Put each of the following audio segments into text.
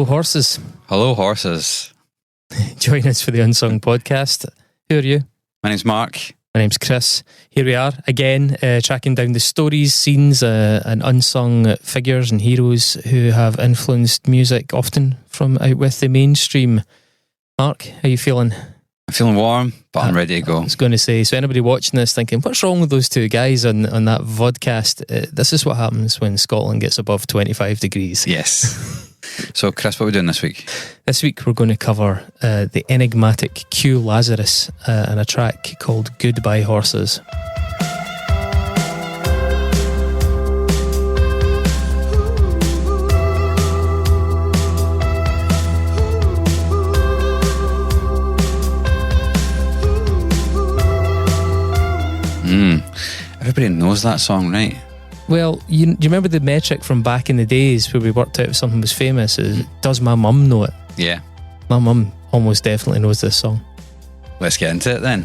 Hello, horses. Hello, horses. Join us for the Unsong podcast. Who are you? My name's Mark. My name's Chris. Here we are again, tracking down the stories, scenes, and unsung figures and heroes who have influenced music, often from out with the mainstream. Mark, how you feeling? I'm feeling warm, but I'm ready to go. I was going to say, so anybody watching this thinking, what's wrong with those two guys on that vodcast? This is what happens when Scotland gets above 25 degrees. Yes. So, Chris, what are we doing this week? This week we're going to cover the enigmatic Q Lazarus and a track called Goodbye Horses. Everybody knows that song, right? Well, you remember the metric from back in the days where we worked out if something was famous? Does my mum know it? Yeah. My mum almost definitely knows this song. Let's get into it then.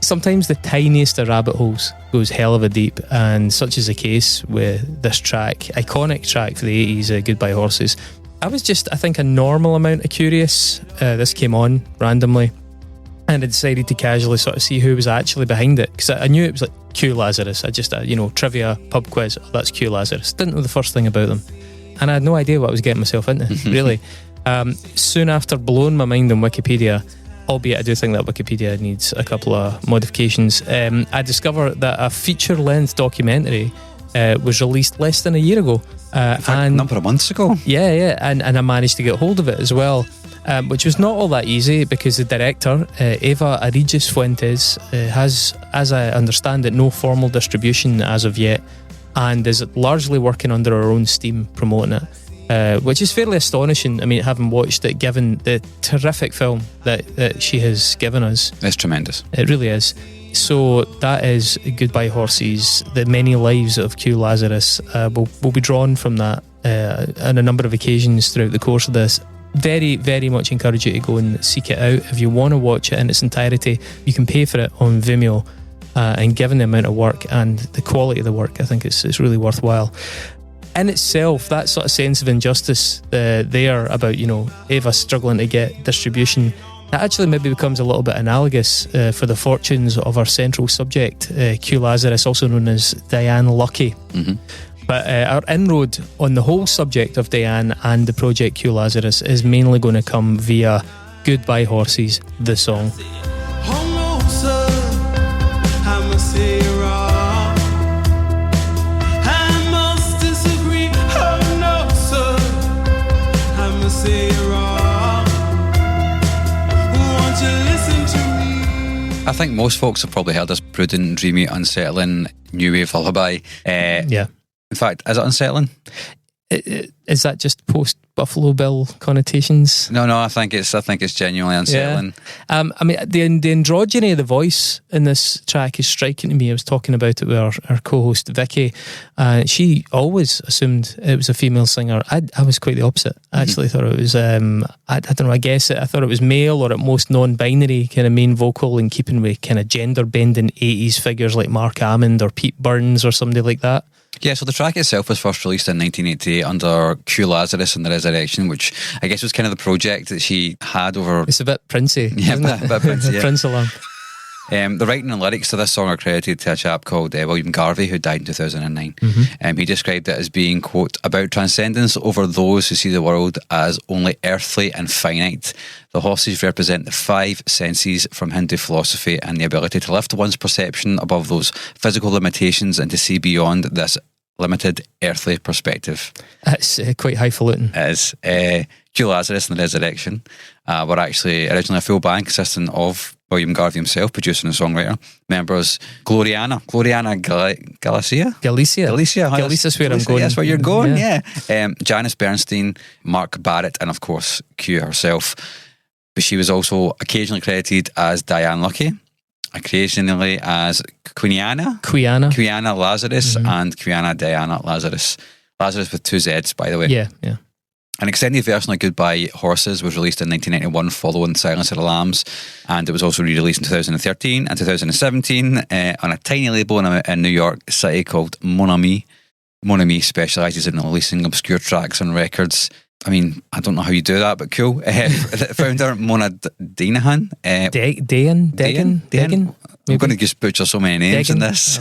Sometimes the tiniest of rabbit holes goes hell of a deep, and such is the case with this track, iconic track for the 80s, Goodbye Horses. I was just, I think, a normal amount of curious. This came on randomly, and I decided to casually sort of see who was actually behind it, because I knew it was like Q Lazarus. I just, trivia, pub quiz, oh, that's Q Lazarus. Didn't know the first thing about them, and I had no idea what I was getting myself into, really. Soon after blowing my mind on Wikipedia, albeit I do think that Wikipedia needs a couple of modifications, I discovered that a feature-length documentary was released less than a year ago. A number of months ago. Yeah, and I managed to get hold of it as well. Which was not all that easy, because the director, Eva Aridjis Fuentes, has, as I understand it, no formal distribution as of yet, and is largely working under her own steam promoting it, which is fairly astonishing. I mean, having watched it, given the terrific film that she has given us. It's tremendous. It really is. So that is Goodbye Horses. The many lives of Q Lazarus will be drawn from that on a number of occasions throughout the course of this. Very, very much encourage you to go and seek it out. If you want to watch it in its entirety, you can pay for it on Vimeo, and given the amount of work and the quality of the work, I think it's really worthwhile. In itself, that sort of sense of injustice there about, Eva struggling to get distribution, that actually maybe becomes a little bit analogous for the fortunes of our central subject, Q Lazarus, also known as Diane Luckey. Mm-hmm. But our inroad on the whole subject of Diane and the project Q Lazarus is mainly going to come via Goodbye Horses, the song. I think most folks have probably heard this brooding, dreamy, unsettling new wave lullaby. Yeah. In fact, is it unsettling? Is that just post Buffalo Bill connotations? No, I think it's genuinely unsettling. Yeah. I mean, the androgyny of the voice in this track is striking to me. I was talking about it with our co-host Vicky. She always assumed it was a female singer. I was quite the opposite. I actually thought it was I don't know, I thought it was male, or at most non-binary kind of main vocal, in keeping with kind of gender bending 80s figures like Mark Hammond or Pete Burns or somebody like that. Yeah, so the track itself was first released in 1988 under Q Lazarus and the Resurrection, which I guess was kind of the project that she had over... It's a bit Princey, isn't it? A bit Princey, yeah. Prince alarm. The writing and lyrics to this song are credited to a chap called William Garvey, who died in 2009. Mm-hmm. He described it as being, quote, about transcendence over those who see the world as only earthly and finite. The horses represent the five senses from Hindu philosophy and the ability to lift one's perception above those physical limitations and to see beyond this limited earthly perspective. That's quite highfalutin. It is. Q Lazarus and the Resurrection were actually originally a full band consisting of William Garvey himself, producer and songwriter, members Gloriana Galicia. Galicia's where I'm going. That's where you're going, yeah. Janice Bernstein, Mark Barrett, and of course Q herself. But she was also occasionally credited as Diane Luckey, occasionally as Quiana Lazarus, and Quiana Diana Lazarus. Lazarus with two Z's, by the way. Yeah. An extended version of Goodbye Horses was released in 1991 following Silence of the Lambs, and it was also re-released in 2013 and 2017 on a tiny label in New York City called Mon Ami. Mon Ami specialises in releasing obscure tracks on records. I mean, I don't know how you do that, but cool. Founder Mona Deanahan. Degan? I'm going to just butcher so many names in this.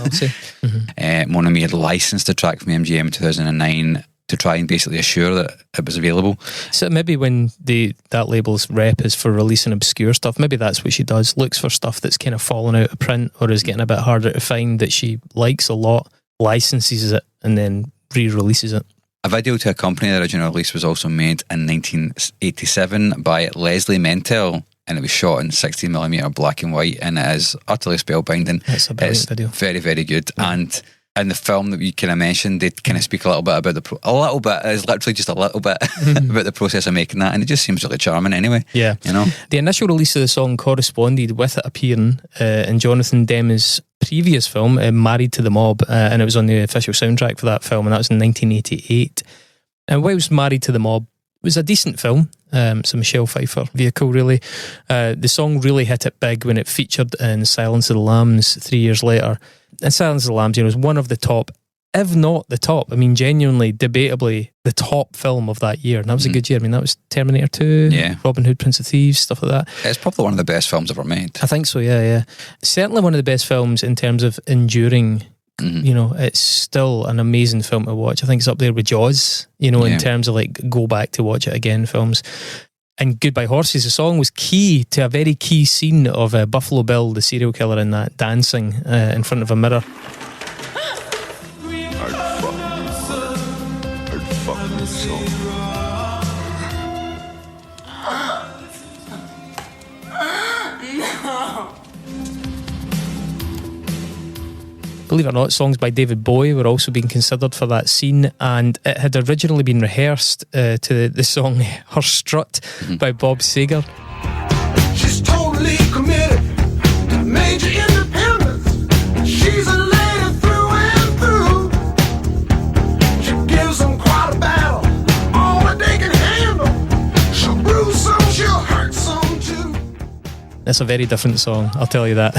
Mon Ami had licensed the track from MGM in 2009 to try and basically assure that it was available. So maybe when that label's rep is for releasing obscure stuff, maybe that's what she does, looks for stuff that's kind of fallen out of print or is getting a bit harder to find that she likes a lot, licenses it and then re-releases it. A video to accompany the original release was also made in 1987 by Leslie Mentel, and it was shot in 16mm black and white, and it is utterly spellbinding. It's a brilliant video. Very, very good. Yeah. And in the film that you kind of mentioned, they kind of speak a little bit about it's literally just a little bit about the process of making that, and it just seems really charming anyway. Yeah. You know? The initial release of the song corresponded with it appearing in Jonathan Demme's previous film, Married to the Mob, and it was on the official soundtrack for that film, and that was in 1988. And whilst Married to the Mob was a decent film, it's a Michelle Pfeiffer vehicle really, the song really hit it big when it featured in Silence of the Lambs 3 years later. And Silence of the Lambs, was one of the top, if not the top, I mean, genuinely, debatably, the top film of that year. And that was a good year. I mean, that was Terminator 2, Robin Hood, Prince of Thieves, stuff like that. It's probably one of the best films ever made. I think so, yeah. Certainly one of the best films in terms of enduring. It's still an amazing film to watch. I think it's up there with Jaws, in terms of like go back to watch it again films. And Goodbye Horses, the song was key to a very key scene of Buffalo Bill, the serial killer, in that dancing in front of a mirror. I'd fuck this song. Believe it or not, songs by David Bowie were also being considered for that scene, and it had originally been rehearsed to the song Her Strut by Bob Seger. She's totally committed to major independence. She's a lady through and through. She gives them quite a battle, all that they can handle. She'll bruise some, she'll hurt some too. It's a very different song, I'll tell you that.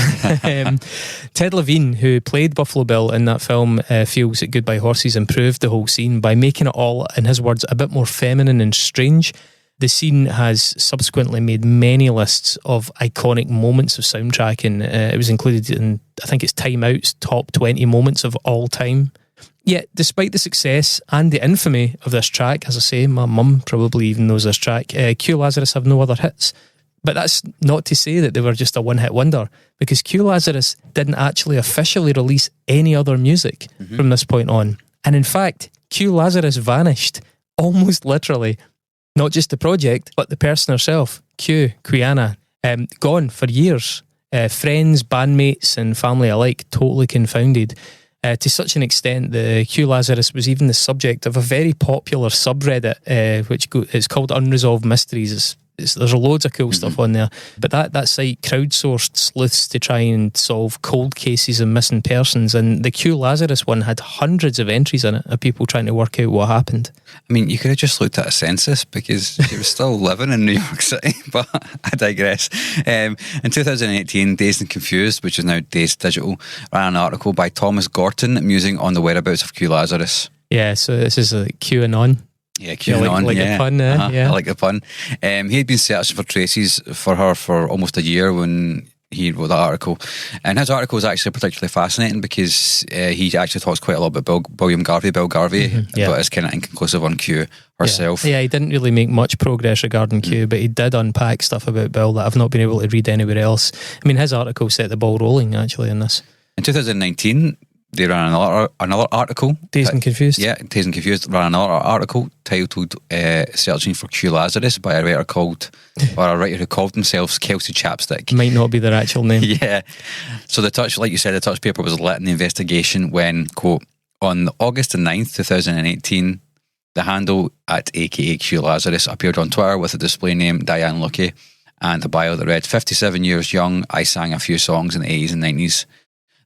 Ted Levine, who played Buffalo Bill in that film, feels that Goodbye Horses improved the whole scene by making it all, in his words, a bit more feminine and strange. The scene has subsequently made many lists of iconic moments of soundtracking. It was included in, I think it's Time Out's top 20 moments of all time. Yet, despite the success and the infamy of this track, as I say, my mum probably even knows this track, Q Lazarus have no other hits. But that's not to say that they were just a one-hit wonder, because Q Lazarus didn't actually officially release any otother music from this point on. And in fact, Q Lazarus vanished, almost literally. Not just the project, but the person herself, Quiana, gone for years. Friends, bandmates and family alike totally confounded. To such an extent, the Q Lazarus was even the subject of a very popular subreddit, which is called Unresolved Mysteries. There's loads of cool stuff on there, but that site crowdsourced sleuths to try and solve cold cases and missing persons, and the Q Lazarus one had hundreds of entries in it of people trying to work out what happened. I mean, you could have just looked at a census because she was still living in New York City, but I digress. In 2018, Dazed and Confused, which is now Dazed Digital, ran an article by Thomas Gorton musing on the whereabouts of Q Lazarus. Yeah, so this is a QAnon. Yeah, QAnon. Like a pun, yeah. I like the pun. He had been searching for traces for her for almost a year when he wrote that article. And his article was actually particularly fascinating because he actually talks quite a lot about Bill Garvey, but it's kind of inconclusive on Q herself. Yeah, he didn't really make much progress regarding Q, but he did unpack stuff about Bill that I've not been able to read anywhere else. I mean, his article set the ball rolling, actually, in this. In 2019... they ran another article. Dazed and Confused? Yeah, Dazed and Confused ran another article titled Searching for Q Lazarus by a writer who called themselves Kelsey Chapstick. Might not be their actual name. Yeah. So the touch paper was lit in the investigation when, quote, on August the 9th, 2018, the handle at aka Q Lazarus appeared on Twitter with a display name Diane Luckey and a bio that read, 57 years young, I sang a few songs in the 80s and 90s.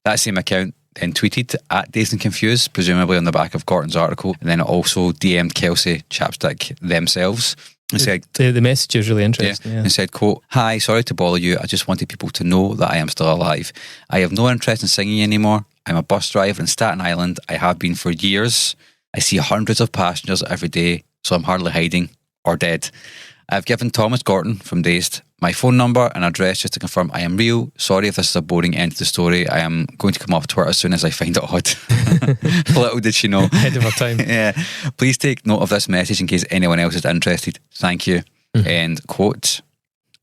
That same account then tweeted at Dazed and Confused, presumably on the back of Gorton's article, and then it also DM'd Kelsey Chapstick themselves. And said, the message is really interesting. Yeah. And said, quote, "Hi, sorry to bother you. I just wanted people to know that I am still alive. I have no interest in singing anymore. I'm a bus driver in Staten Island. I have been for years. I see hundreds of passengers every day, so I'm hardly hiding or dead. I've given Thomas Gorton from Dazed my phone number and address just to confirm I am real. Sorry if this is a boring end to the story. I am going to come off Twitter as soon as I find it odd." Little did she know. Ahead of her time. Yeah. "Please take note of this message in case anyone else is interested. Thank you." End quote.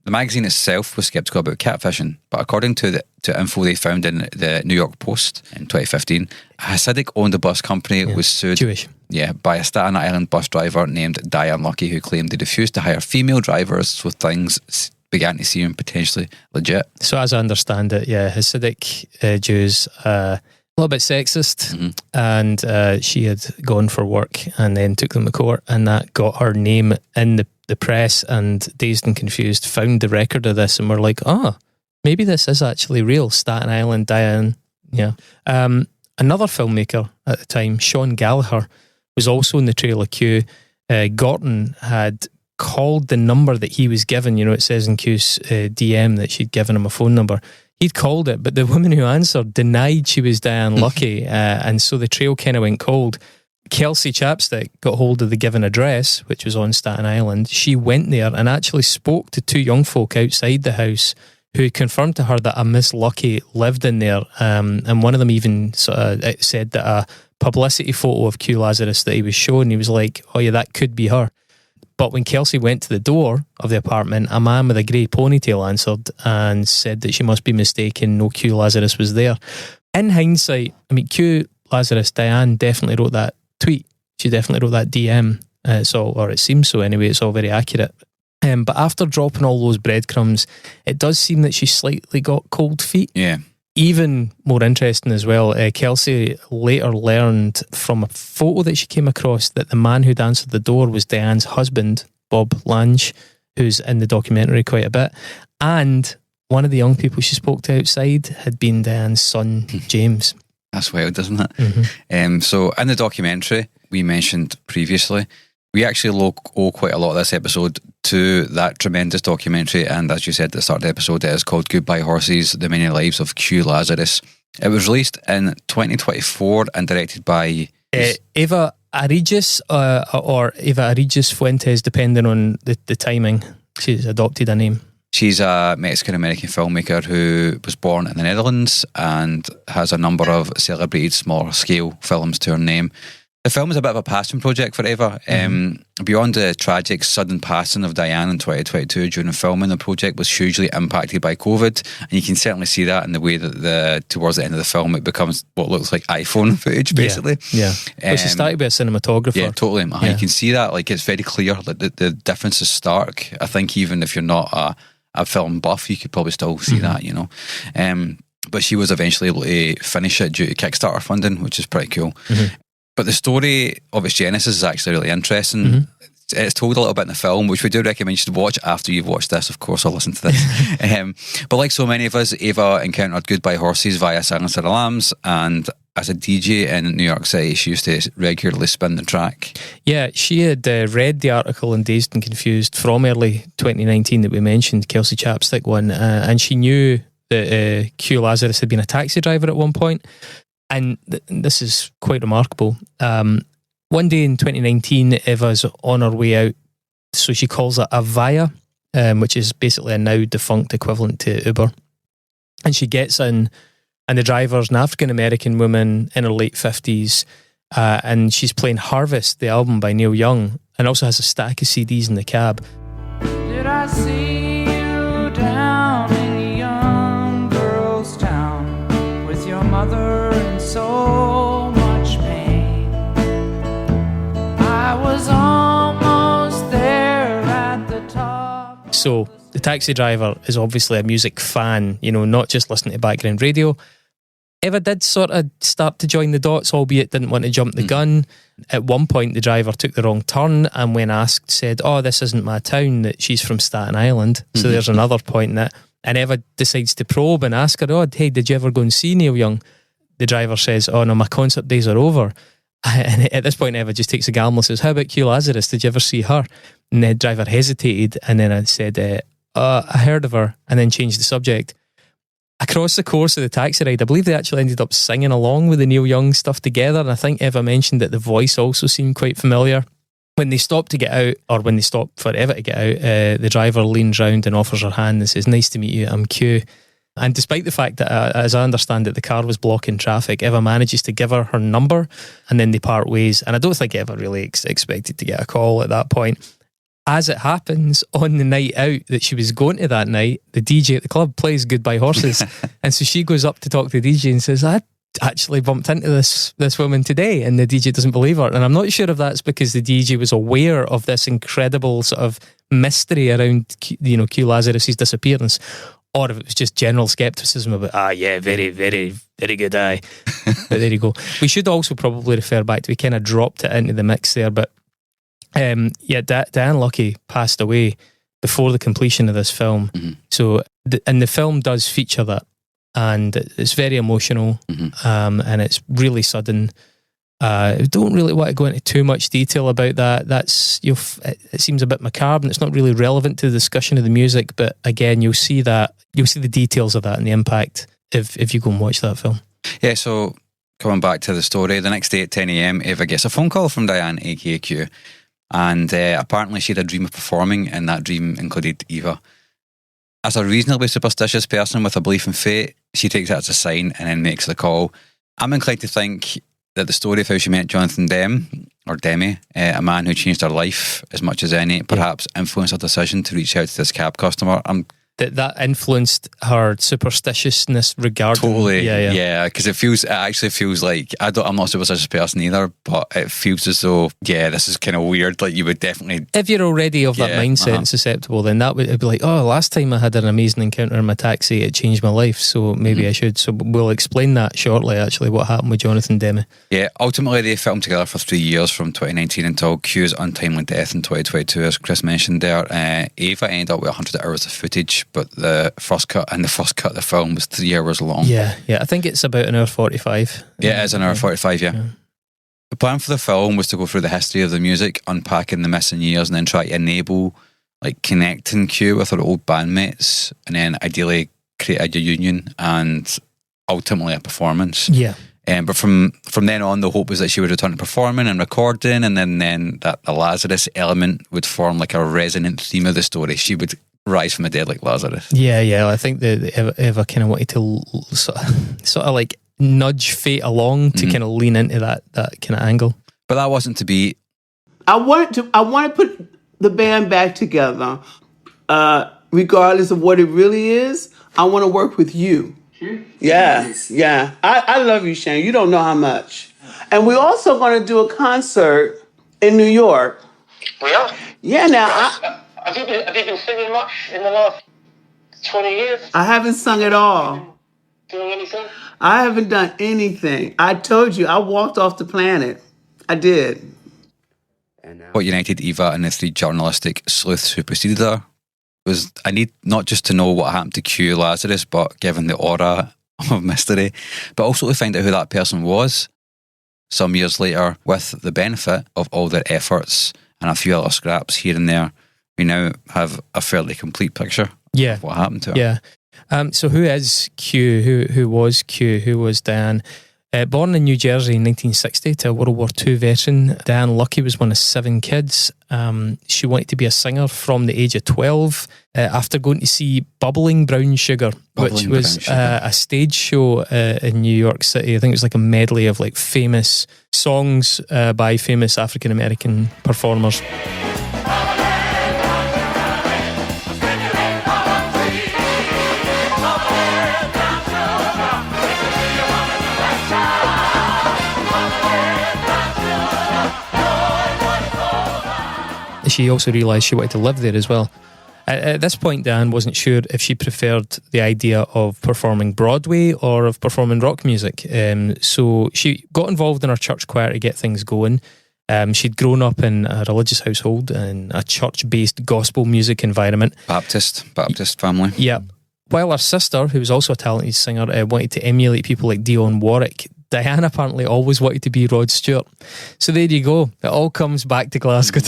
The magazine itself was sceptical about catfishing, but according to info they found in the New York Post in 2015, a Hasidic-owned bus company was sued Jewish. Yeah, by a Staten Island bus driver named Diane Luckey, who claimed they refused to hire female drivers, so things began to seem potentially legit. So as I understand it, yeah, Hasidic Jews, a little bit sexist, and she had gone for work and then took them to court, and that got her name in the press, and Dazed and Confused found the record of this and were like, maybe this is actually real. Staten Island, Diane. Yeah. Another filmmaker at the time, Sean Gallagher, was also in the trail of Q. Gorton had called the number that he was given. You know, it says in Q's DM that she'd given him a phone number. He'd called it, but the woman who answered denied she was Diane Luckey, and so the trail kind of went cold. Kelsey Chapstick got hold of the given address, which was on Staten Island. She went there and actually spoke to two young folk outside the house who confirmed to her that a Miss Luckey lived in there, and one of them even sort of said that a publicity photo of Q Lazarus that he was shown, he was like, "Oh yeah, that could be her." But when Kelsey went to the door of the apartment, a man with a grey ponytail answered and said that she must be mistaken, no Q Lazarus was there. In hindsight, I mean, Q Lazarus, Diane definitely wrote that tweet. She definitely wrote that DM. Or it seems so anyway, it's all very accurate. But after dropping all those breadcrumbs, it does seem that she slightly got cold feet. Yeah. Even more interesting as well, Kelsey later learned from a photo that she came across that the man who'd answered the door was Diane's husband, Bob Lange, who's in the documentary quite a bit. And one of the young people she spoke to outside had been Diane's son, James. That's wild, isn't it? So in the documentary we mentioned previously, we actually owe quite a lot of this episode to that tremendous documentary, and as you said at the start of the episode, it is called Goodbye Horses, The Many Lives of Q Lazarus. It was released in 2024 and directed by Eva Aridjis or Eva Aridjis Fuentes, depending on the timing. She's adopted a name. She's a Mexican-American filmmaker who was born in the Netherlands and has a number of celebrated smaller-scale films to her name. The film is a bit of a passion project for Eva. Beyond the tragic sudden passing of Diane in 2022 during filming, the project was hugely impacted by COVID, and you can certainly see that in the way that towards the end of the film it becomes what looks like iPhone footage, basically. Yeah. But she started with a cinematographer. Yeah, totally. You can see that, like, it's very clear. Like, the difference is stark. I think even if you're not a film buff, you could probably still see that, you know. But she was eventually able to finish it due to Kickstarter funding, which is pretty cool. But the story of its genesis is actually really interesting. It's told a little bit in the film, which we do recommend you should watch after you've watched this, of course, or listen to this. But like so many of us, Eva encountered Goodbye Horses via Silence of the Lambs, and as a DJ in New York City, she used to regularly spin the track. Yeah, she had read the article in Dazed and Confused from early 2019 that we mentioned, Kelsey Chapstick one, and she knew that Q Lazarus had been a taxi driver at one point. And this is quite remarkable. One day in 2019, Eva's on her way out, so she calls it a Via, which is basically a now defunct equivalent to Uber. And she gets in, and the driver's an African-American woman in her late 50s, and she's playing Harvest, the album by Neil Young, and also has a stack of CDs in the cab. Did I see you down in a young girl's town with your mother in so much pain? I was almost there at the top. So the taxi driver is obviously a music fan, you know, not just listening to background radio. Eva did sort of start to join the dots, albeit didn't want to jump the gun. At one point, the driver took the wrong turn and when asked, said, "Oh, this isn't my town," that she's from Staten Island. So there's another point in it. And Eva decides to probe and ask her, "Oh, hey, did you ever go and see Neil Young?" The driver says, "Oh no, my concert days are over." And at this point, Eva just takes a gamble and says, "How about Q Lazarus? Did you ever see her?" And the driver hesitated, and then I said, "I heard of her," and then changed the subject. Across the course of the taxi ride, I believe they actually ended up singing along with the Neil Young stuff together, and I think Eva mentioned that the voice also seemed quite familiar. When they stop to get out, or when they stop for Eva to get out, the driver leans round and offers her hand and says, "Nice to meet you, I'm Q." And despite the fact that, as I understand it, the car was blocking traffic, Eva manages to give her number, and then they part ways. And I don't think Eva really expected to get a call at that point. As it happens, on the night out that she was going to that night, the DJ at the club plays Goodbye Horses. And so she goes up to talk to the DJ and says, "I actually bumped into this woman today," and the DJ doesn't believe her. And I'm not sure if that's because the DJ was aware of this incredible sort of mystery around Q Lazarus' disappearance, or if it was just general skepticism about, yeah, very, very, very good eye. But there you go. We should also probably refer back to, we kind of dropped it into the mix there, but Diane Luckey passed away before the completion of this film. Mm-hmm. So, and the film does feature that, and it's very emotional, and it's really sudden. I don't really want to go into too much detail about that. It seems a bit macabre, and it's not really relevant to the discussion of the music. But again, you'll see the details of that and the impact if you go and watch that film. Yeah. So coming back to the story, the next day at 10 a.m, Eva gets a phone call from Diane, aka Q, and apparently she had a dream of performing, and that dream included Eva. As a reasonably superstitious person with a belief in fate, she takes that as a sign and then makes the call. I'm inclined to think that the story of how she met Jonathan Demme, a man who changed her life as much as any, perhaps influenced her decision to reach out to this cab customer. That influenced her superstitiousness regarding... Totally, yeah, because it actually feels like, I'm not a superstitious person either, but it feels as though, this is kind of weird, like you would definitely... If you're already of that mindset and susceptible, then that would be like, last time I had an amazing encounter in my taxi, it changed my life, so maybe I should. So we'll explain that shortly, actually, what happened with Jonathan Demme. Yeah, ultimately they filmed together for 3 years, from 2019 until Q's untimely death in 2022, as Chris mentioned there. Eva ended up with 100 hours of footage, but the first cut of the film was 3 hours long. Yeah, I think it's about an hour 45. Yeah, it is an hour 45, yeah. The plan for the film was to go through the history of the music, unpacking the missing years, and then try to enable connecting Q with her old bandmates, and then ideally create a reunion and ultimately a performance. Yeah. But from then on, the hope was that she would return to performing and recording, and then that the Lazarus element would form like a resonant theme of the story. She would rise from the dead like Lazarus. Yeah. I think that Eva kind of wanted to sort of like nudge fate along to kind of lean into that kind of angle. But that wasn't to be. I want to put the band back together, regardless of what it really is. I want to work with you. Yes, yeah. I love you, Shane. You don't know how much. And we're also going to do a concert in New York. We are? Yeah, now... Have you been singing much in the last 20 years? I haven't sung at all. Doing anything? I haven't done anything. I told you, I walked off the planet. I did. What united Eva and the three journalistic sleuths who preceded her was, I need not just to know what happened to Q Lazarus, but given the aura of mystery, but also to find out who that person was. Some years later, with the benefit of all their efforts and a few other scraps here and there, we now have a fairly complete picture of what happened to her. Yeah. So who is Q? Who was Q? Who was Diane? Born in New Jersey in 1960 to a World War II veteran, Diane Luckey was one of 7 kids. She wanted to be a singer from the age of 12 after going to see Bubbling Brown Sugar, which was a stage show in New York City. I think it was like a medley of like famous songs by famous African-American performers. She also realised she wanted to live there as well. At this point, Diane wasn't sure if she preferred the idea of performing Broadway or of performing rock music. So she got involved in her church choir to get things going. She'd grown up in a religious household and a church-based gospel music environment. Baptist family. Yeah. While her sister, who was also a talented singer, wanted to emulate people like Dionne Warwick, Diane apparently always wanted to be Rod Stewart. So there you go. It all comes back to Glasgow.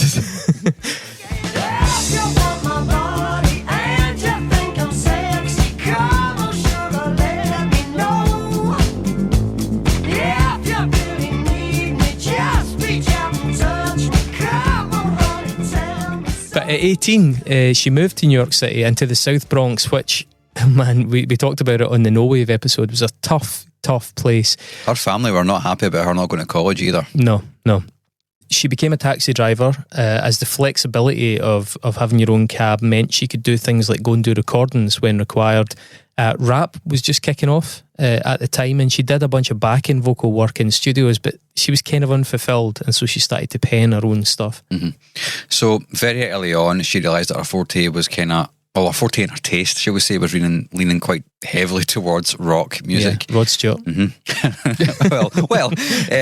But at 18, she moved to New York City and to the South Bronx, which, man, we talked about it on the No Wave episode, was a tough place. Her family were not happy about her not going to college either. No. She became a taxi driver as the flexibility of having your own cab meant she could do things like go and do recordings when required. Rap was just kicking off at the time, and she did a bunch of backing vocal work in studios, but she was kind of unfulfilled, and so she started to pen her own stuff. Mm-hmm. So very early on, she realised that her forte was her forte in her taste, shall we say, was leaning quite heavily towards rock music. Yeah, Rod Stewart. well,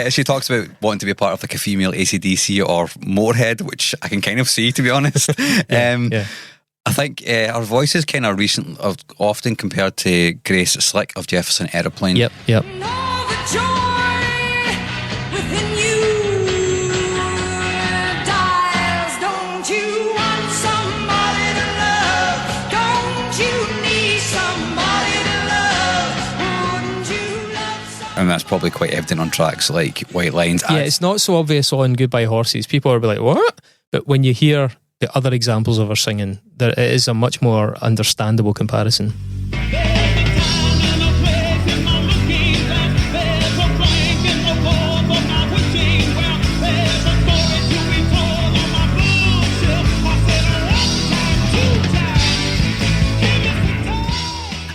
she talks about wanting to be a part of like a female AC/DC or Motorhead, which I can kind of see, to be honest. Yeah. I think her voice is kind of often compared to Grace Slick of Jefferson Airplane. Yep. And that's probably quite evident on tracks like White Lines. Yeah, it's not so obvious on Goodbye Horses. People are like, what? But when you hear the other examples of her singing, there it is a much more understandable comparison.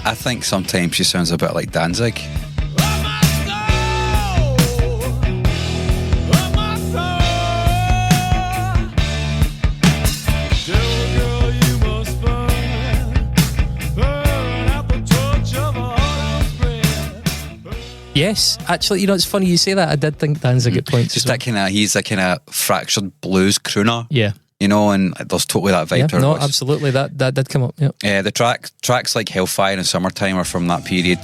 I think sometimes she sounds a bit like Danzig. Yes, actually, it's funny you say that. I did think Danzig at points. Just that kind of, he's a kind of fractured blues crooner. Yeah. And there's totally that vibe to her voice. Absolutely, that did come up. Yeah. The tracks like Hellfire and Summertime are from that period.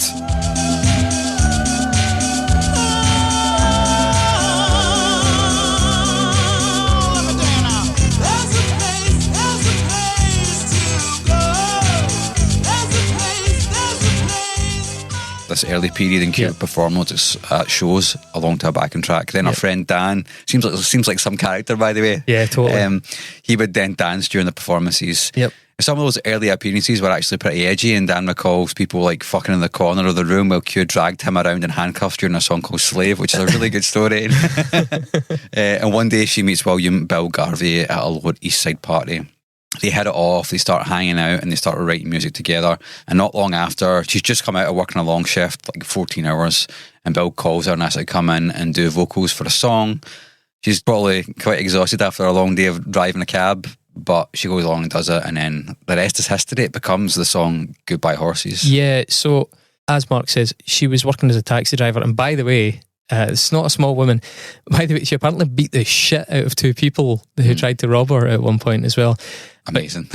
This early period in Q performance at shows along to a backing track. Then our friend Dan seems like some character, by the way. Yeah, totally. He would then dance during the performances. Yep. Some of those early appearances were actually pretty edgy, and Dan recalls people like fucking in the corner of the room while Q dragged him around in handcuffs during a song called Slave, which is a really good story. And one day she meets William Bill Garvey at a Lower East Side party. They hit it off, they start hanging out, and they start writing music together. And not long after, she's just come out of working a long shift, like 14 hours, and Bill calls her and asks her to come in and do vocals for a song. She's probably quite exhausted after a long day of driving a cab, but she goes along and does it, and then the rest is history. It becomes the song Goodbye Horses. Yeah, so as Mark says, she was working as a taxi driver, and by the way, it's not a small woman. By the way, she apparently beat the shit out of two people who tried to rob her at one point as well. Amazing.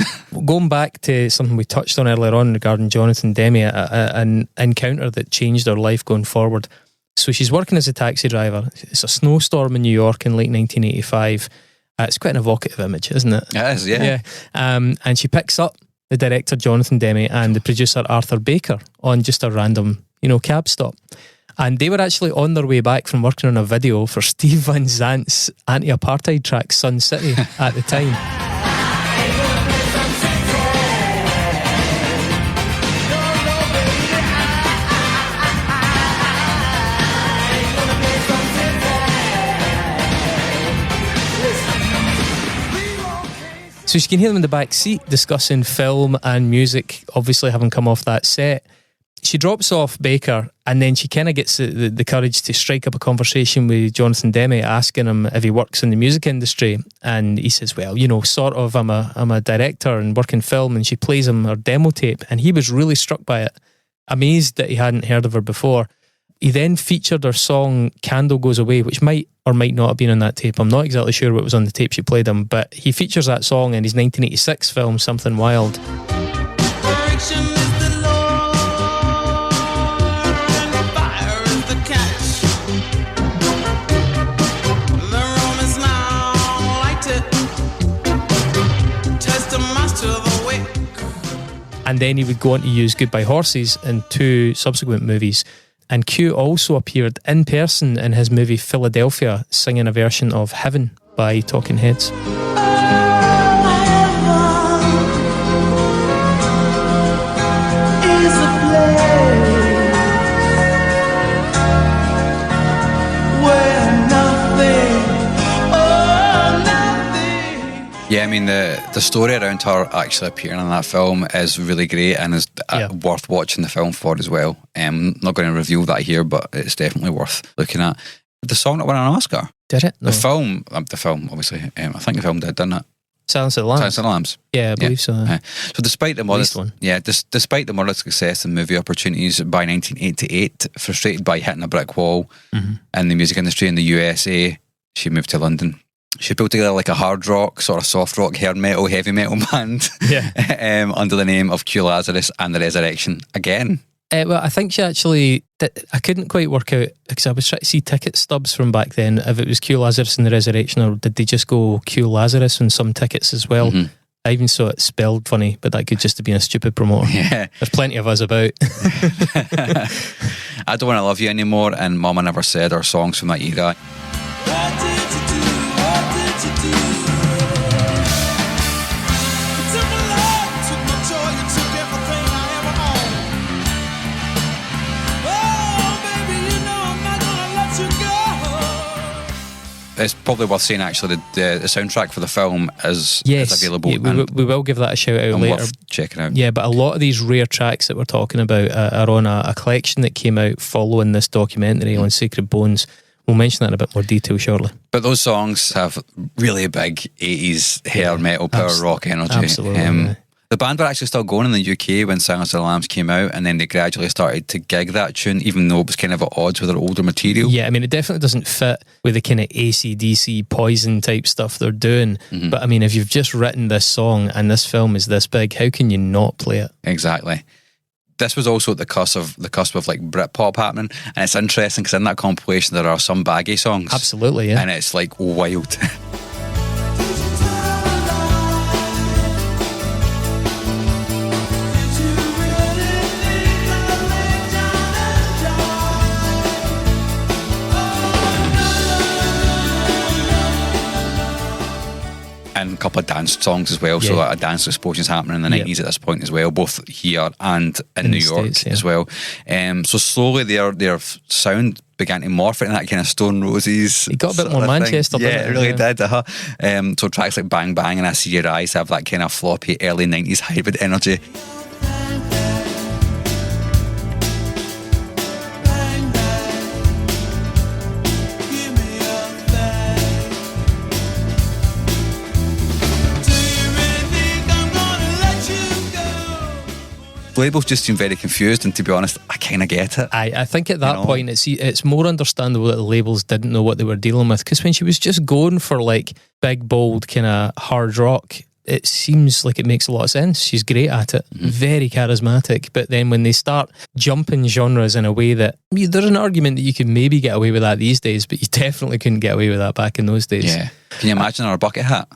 Going back to something we touched on earlier on regarding Jonathan Demme, an encounter that changed her life going forward. So she's working as a taxi driver. It's a snowstorm in New York in late 1985. It's quite an evocative image, isn't it? It is, yeah. And she picks up the director Jonathan Demme and the producer Arthur Baker on just a random, cab stop. And they were actually on their way back from working on a video for Steve Van Zant's anti-apartheid track Sun City at the time. So you can hear them in the back seat discussing film and music, obviously having come off that set. She drops off Baker, and then she kind of gets the courage to strike up a conversation with Jonathan Demme, asking him if he works in the music industry. And he says, well, sort of, I'm a director and work in film. And she plays him her demo tape, and he was really struck by it, amazed that he hadn't heard of her before. He then featured her song Candle Goes Away, which might or might not have been on that tape. I'm not exactly sure what was on the tape she played him, but he features that song in his 1986 film Something Wild. And then he would go on to use Goodbye Horses in 2 subsequent movies. And Q also appeared in person in his movie Philadelphia, singing a version of Heaven by Talking Heads. Yeah, I mean, the story around her actually appearing in that film is really great and is worth watching the film for as well. I'm not going to reveal that here, but it's definitely worth looking at. The song that won an Oscar. Did it? No. The film, obviously. I think the film did, didn't it? Silence of the Lambs. Silence of the Lambs. Yeah, I believe so. So despite the modest success and movie opportunities by 1988, frustrated by hitting a brick wall in the music industry in the USA, she moved to London. She put together like a hard rock, sort of soft rock, hair metal, heavy metal band under the name of Q Lazarus and the Resurrection again. Well, I think she actually... I couldn't quite work out, because I was trying to see ticket stubs from back then, if it was Q Lazarus and the Resurrection, or did they just go Q Lazarus on some tickets as well? I even saw it spelled funny, but that could just have been a stupid promoter. Yeah. There's plenty of us about. I Don't Want to Love You Anymore and Mama Never Said are songs from that era. It's probably worth saying actually the soundtrack for the film is available. Yeah, we will give that a shout out later. Worth checking out. Yeah, but a lot of these rare tracks that we're talking about are on a collection that came out following this documentary on Sacred Bones. We'll mention that in a bit more detail shortly. But those songs have really big 80s hair metal power rock energy. Absolutely. The band were actually still going in the UK when Silence of the Lambs came out, and then they gradually started to gig that tune, even though it was kind of at odds with their older material. Yeah, I mean, it definitely doesn't fit with the kind of AC/DC Poison type stuff they're doing. But I mean, if you've just written this song and this film is this big, how can you not play it? Exactly. This was also at the cusp of like Britpop happening, and it's interesting because in that compilation there are some baggy songs. Absolutely, yeah. And it's like wild. And a couple of dance songs as well, so a dance explosion's happening in the 90s at this point as well, both here and in New York States, as well. So slowly their sound began to morph into that kind of Stone Roses. It got a bit more Manchester, didn't it? Yeah, it really did. So tracks like Bang Bang and I See Your Eyes have that kind of floppy early 90s hybrid energy. Labels just seem very confused, and to be honest, I kind of get it. I think at that point it's more understandable that the labels didn't know what they were dealing with, because when she was just going for like big, bold kind of hard rock, it seems like it makes a lot of sense. She's great at it, very charismatic. But then when they start jumping genres in a way that, there's an argument that you can maybe get away with that these days, but you definitely couldn't get away with that back in those days. Yeah. Can you imagine our bucket hat?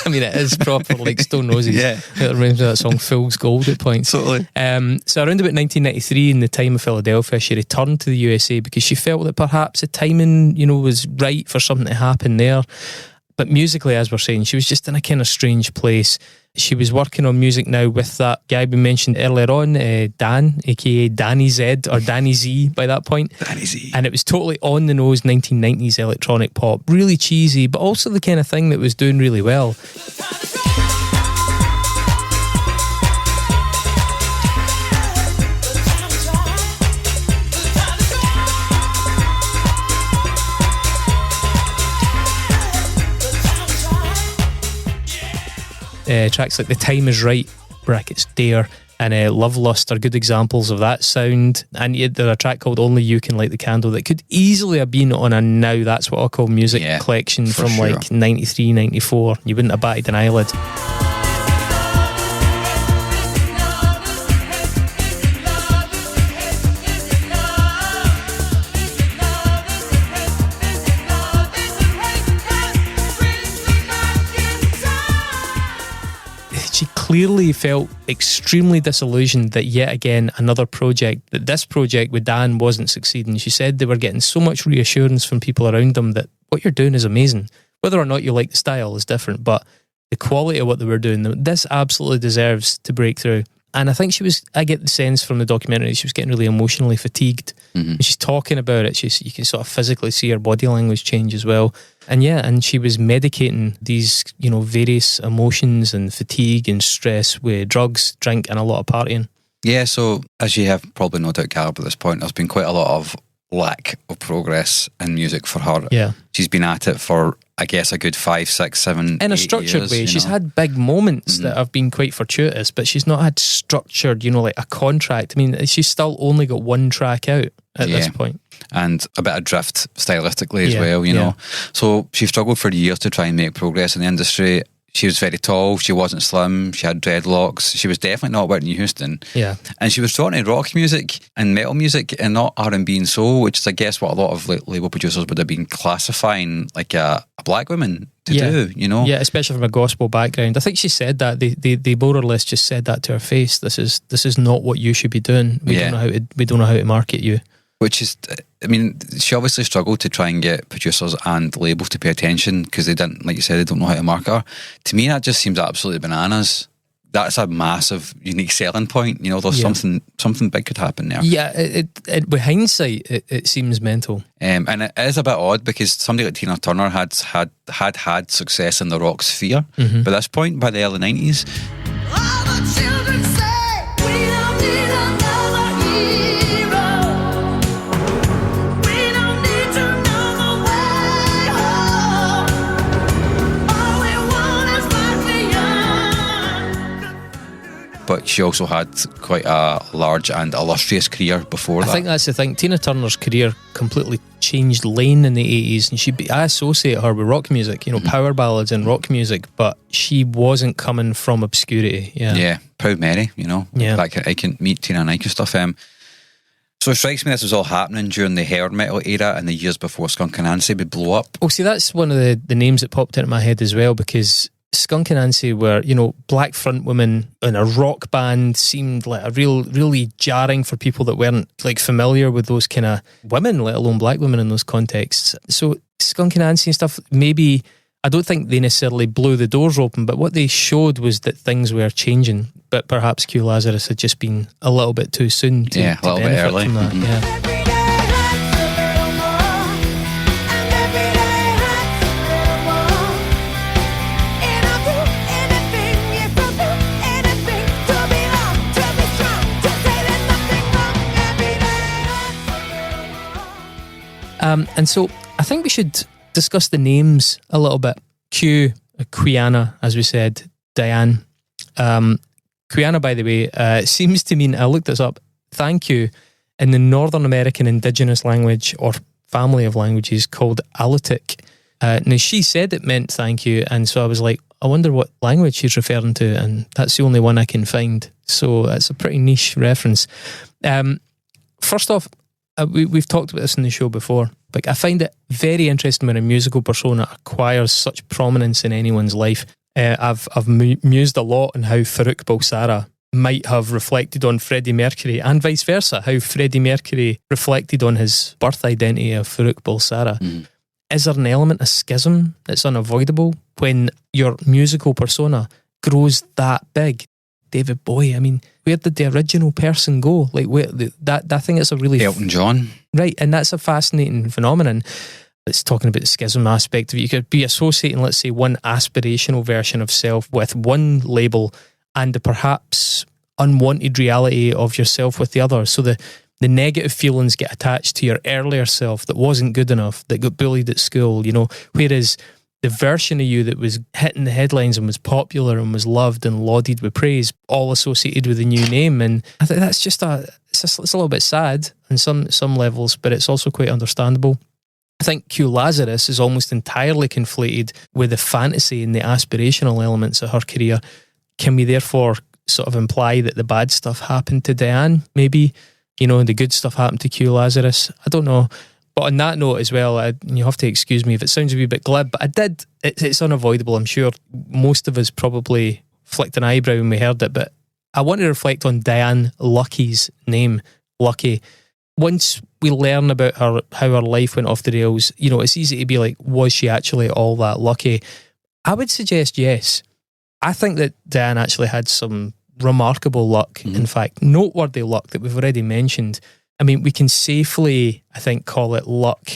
I mean, it is proper like Stone Roses. Yeah. It reminds me of that song Fool's Gold at points. Totally. So around about 1993, in the time of Philadelphia, she returned to the USA because she felt that perhaps the timing, was right for something to happen there. But musically, as we're saying, she was just in a kind of strange place. She was working on music now with that guy we mentioned earlier on, Dan, aka Danny Z or Danny Z by that point. Danny Z. And it was totally on the nose 1990s electronic pop, really cheesy, but also the kind of thing that was doing really well. Tracks like The Time Is Right, brackets Dare, and Love Lust are good examples of that sound. And there's a track called Only You Can Light the Candle that could easily have been on a Now That's What I Call Music collection from like 93, 94. You wouldn't have batted an eyelid. clearly felt extremely disillusioned that yet again this project with Dan wasn't succeeding. She said they were getting so much reassurance from people around them that what you're doing is amazing. Whether or not you like the style is different, but the quality of what they were doing, this absolutely deserves to break through. And I think I get the sense from the documentary, she was getting really emotionally fatigued. And she's talking about it. You can sort of physically see her body language change as well. And she was medicating these, various emotions and fatigue and stress with drugs, drink, and a lot of partying. Yeah, so as you have probably no doubt, Caleb, at this point, there's been quite a lot of lack of progress in music for her. Yeah. She's been at it for, I guess, a good 5, 6, 7, in a 8 structured years, way. She's had big moments that have been quite fortuitous, but she's not had structured, like a contract. I mean, she's still only got one track out at this point. And a bit of drift stylistically as well, you know. So she struggled for years to try and make progress in the industry. She was very tall, she wasn't slim, she had dreadlocks, she was definitely not Whitney Houston. Yeah. And she was drawn to rock music and metal music and not R&B and soul, which is, I guess, what a lot of label producers would have been classifying like a black woman to do, Yeah, especially from a gospel background. I think she said that. They more or less just said that to her face. This is not what you should be doing. We don't know how to market you. Which is, I mean, she obviously struggled to try and get producers and labels to pay attention because they didn't, like you said, they don't know how to market her. To me, that just seems absolutely bananas. That's a massive, unique selling point. There's something big could happen there. Yeah, with hindsight, it seems mental. And it is a bit odd because somebody like Tina Turner had success in the rock sphere by this point, by the early 90s. All the children say we don't need another hero. We don't need to know the way home. All we want is life beyond. But she also had quite a large and illustrious career before that. I think that's the thing. Tina Turner's career completely changed lane in the 80s, and I associate her with rock music, power ballads and rock music, but she wasn't coming from obscurity. Yeah, Proud Mary, that I can meet Tina and Ike and stuff. So it strikes me this was all happening during the hair metal era and the years before Skunk Anansie would blow up. Oh, see, that's one of the names that popped into my head as well, because Skunk Anansie were, black front women in a rock band, seemed like a really jarring for people that weren't like familiar with those kind of women, let alone black women in those contexts. So Skunk Anansie and stuff, maybe, I don't think they necessarily blew the doors open, but what they showed was that things were changing. But perhaps Q Lazarus had just been a little bit too soon to a little bit early. From that. Yeah. And so I think we should discuss the names a little bit. Q, Quiana, as we said, Diane. Quiana, by the way, seems to mean, I looked this up, thank you, in the Northern American indigenous language or family of languages called Alutiiq. Now, she said it meant thank you, and so I was like, I wonder what language she's referring to, and that's the only one I can find. So it's a pretty niche reference. First off, we've talked about this in the show before, but I find it very interesting when a musical persona acquires such prominence in anyone's life. I've mused a lot on how Farouk Bulsara might have reflected on Freddie Mercury, and vice versa, how Freddie Mercury reflected on his birth identity of Farouk Bulsara. Is there an element of schism that's unavoidable when your musical persona grows that big? David Bowie, I mean, where did the original person go? Like, I think it's a really... Elton John. Right, and that's a fascinating phenomenon. It's talking about the schism aspect of it. You could be associating, let's say, one aspirational version of self with one label and the perhaps unwanted reality of yourself with the other. So the negative feelings get attached to your earlier self that wasn't good enough, that got bullied at school, whereas the version of you that was hitting the headlines and was popular and was loved and lauded with praise, all associated with a new name. And I think that's just it's a little bit sad on some levels, but it's also quite understandable. I think Q Lazarus is almost entirely conflated with the fantasy and the aspirational elements of her career. Can we therefore sort of imply that the bad stuff happened to Diane? Maybe, the good stuff happened to Q Lazarus? I don't know. But on that note as well, you have to excuse me if it sounds a wee bit glib, but it's unavoidable. I'm sure most of us probably flicked an eyebrow when we heard it, but I want to reflect on Diane Luckey's name, Luckey. Once we learn about her, how her life went off the rails, you know, it's easy to be like, was she actually all that lucky? I would suggest yes. I think that Diane actually had some remarkable luck, in fact, noteworthy luck that we've already mentioned. I mean, we can safely, I think, call it luck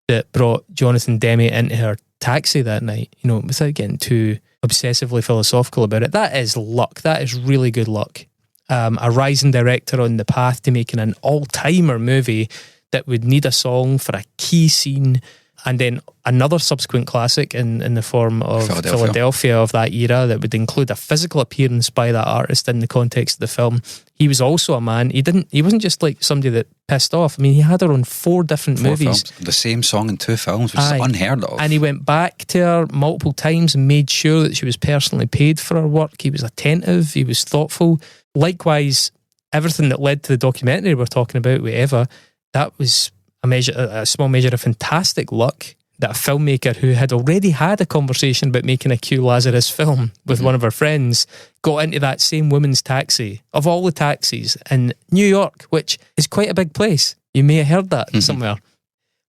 that brought Jonathan Demme into her taxi that night, you know, without getting too obsessively philosophical about it. That is luck. That is really good luck. A rising director on the path to making an all-timer movie that would need a song for a key scene, and then another subsequent classic in the form of Philadelphia of that era that would include a physical appearance by that artist in the context of the film. He was also a man. He wasn't just like somebody that pissed off. I mean, he had her on 4 different movies. Films. The same song in 2 films, which is unheard of. And he went back to her multiple times and made sure that she was personally paid for her work. He was attentive. He was thoughtful. Likewise, everything that led to the documentary we're talking about with Eva, that was a small measure of fantastic luck that a filmmaker who had already had a conversation about making a Q Lazarus film with one of her friends got into that same woman's taxi, of all the taxis in New York, which is quite a big place. You may have heard that somewhere.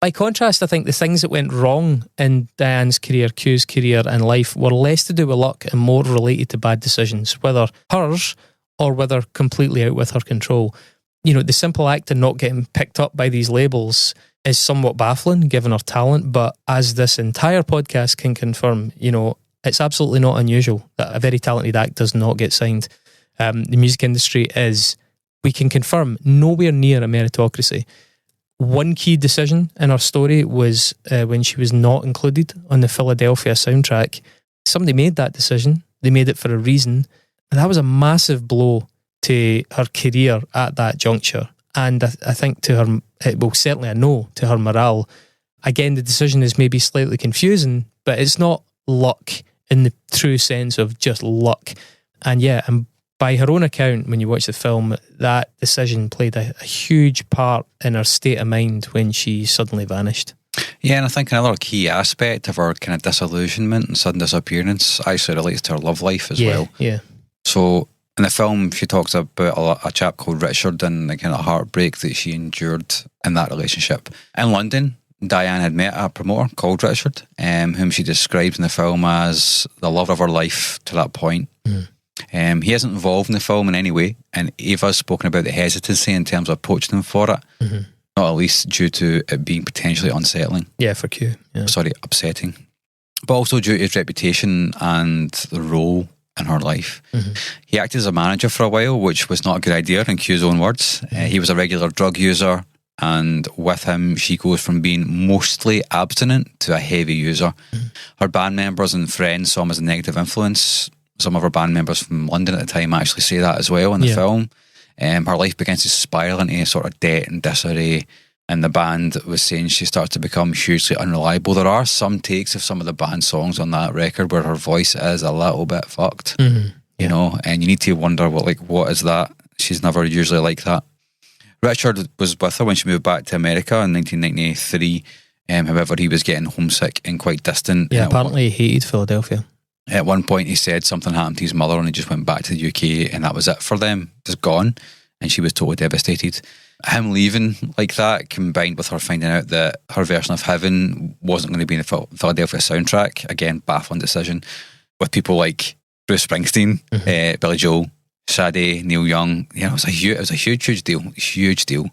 By contrast, I think the things that went wrong in Diane's career, Q's career and life were less to do with luck and more related to bad decisions, whether hers or whether completely out with her control. You know, the simple act of not getting picked up by these labels is somewhat baffling given her talent, but as this entire podcast can confirm, you know, it's absolutely not unusual that a very talented act does not get signed. The music industry is, we can confirm, nowhere near a meritocracy. One key decision in her story was when she was not included on the Philadelphia soundtrack. Somebody made that decision. They made it for a reason. And that was a massive blow to her career at that juncture. And I think to her, well, certainly I know, to her morale. Again, the decision is maybe slightly confusing, but it's not luck in the true sense of just luck. And yeah, and by her own account, when you watch the film, that decision played a huge part in her state of mind when she suddenly vanished. Yeah, and I think another key aspect of her kind of disillusionment and sudden disappearance actually relates to her love life as well. Yeah. So in the film, she talks about a chap called Richard and the kind of heartbreak that she endured in that relationship. In London, Diane had met a promoter called Richard, whom she describes in the film as the love of her life to that point. He isn't involved in the film in any way, and Eva's spoken about the hesitancy in terms of approaching him for it, not at least due to it being potentially unsettling. Yeah, for Q. Yeah. Sorry, upsetting. But also due to his reputation and the role in her life. He acted as a manager for a while, which was not a good idea in Q's own words. He was a regular drug user, and with him she goes from being mostly abstinent to a heavy user. Her band members and friends saw him as a negative influence. Some of her band members from London at the time actually say that as well in the film. Her life begins to spiral into a sort of debt and disarray, and the band was saying she starts to become hugely unreliable. There are some takes of some of the band songs on that record where her voice is a little bit fucked, you know, and you need to wonder what is that? She's never usually like that. Richard was with her when she moved back to America in 1993. However, he was getting homesick and quite distant. Yeah, apparently he hated Philadelphia. At one point he said something happened to his mother and he just went back to the UK and that was it for them, just gone, and she was totally devastated. Him leaving like that, combined with her finding out that her version of Heaven wasn't going to be in the Philadelphia soundtrack, again, baffling decision, with people like Bruce Springsteen, Billy Joel, Sade, Neil Young. You know, it was a huge deal.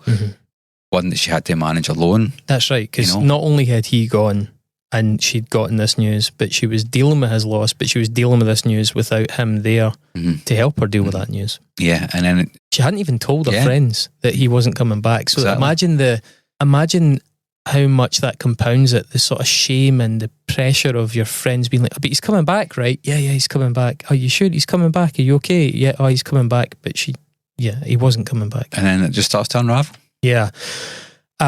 One that she had to manage alone. That's right, because not only had he gone and she'd gotten this news, but she was dealing with his loss, but she was dealing with this news without him there to help her deal with that news. Yeah, and then she hadn't even told her friends that he wasn't coming back. So imagine how much that compounds it, the sort of shame and the pressure of your friends being like, oh, but he's coming back, right? Yeah, he's coming back. Are you sure he's coming back? Are you okay? Yeah, he's coming back. But he wasn't coming back. And then it just starts to unravel. Yeah.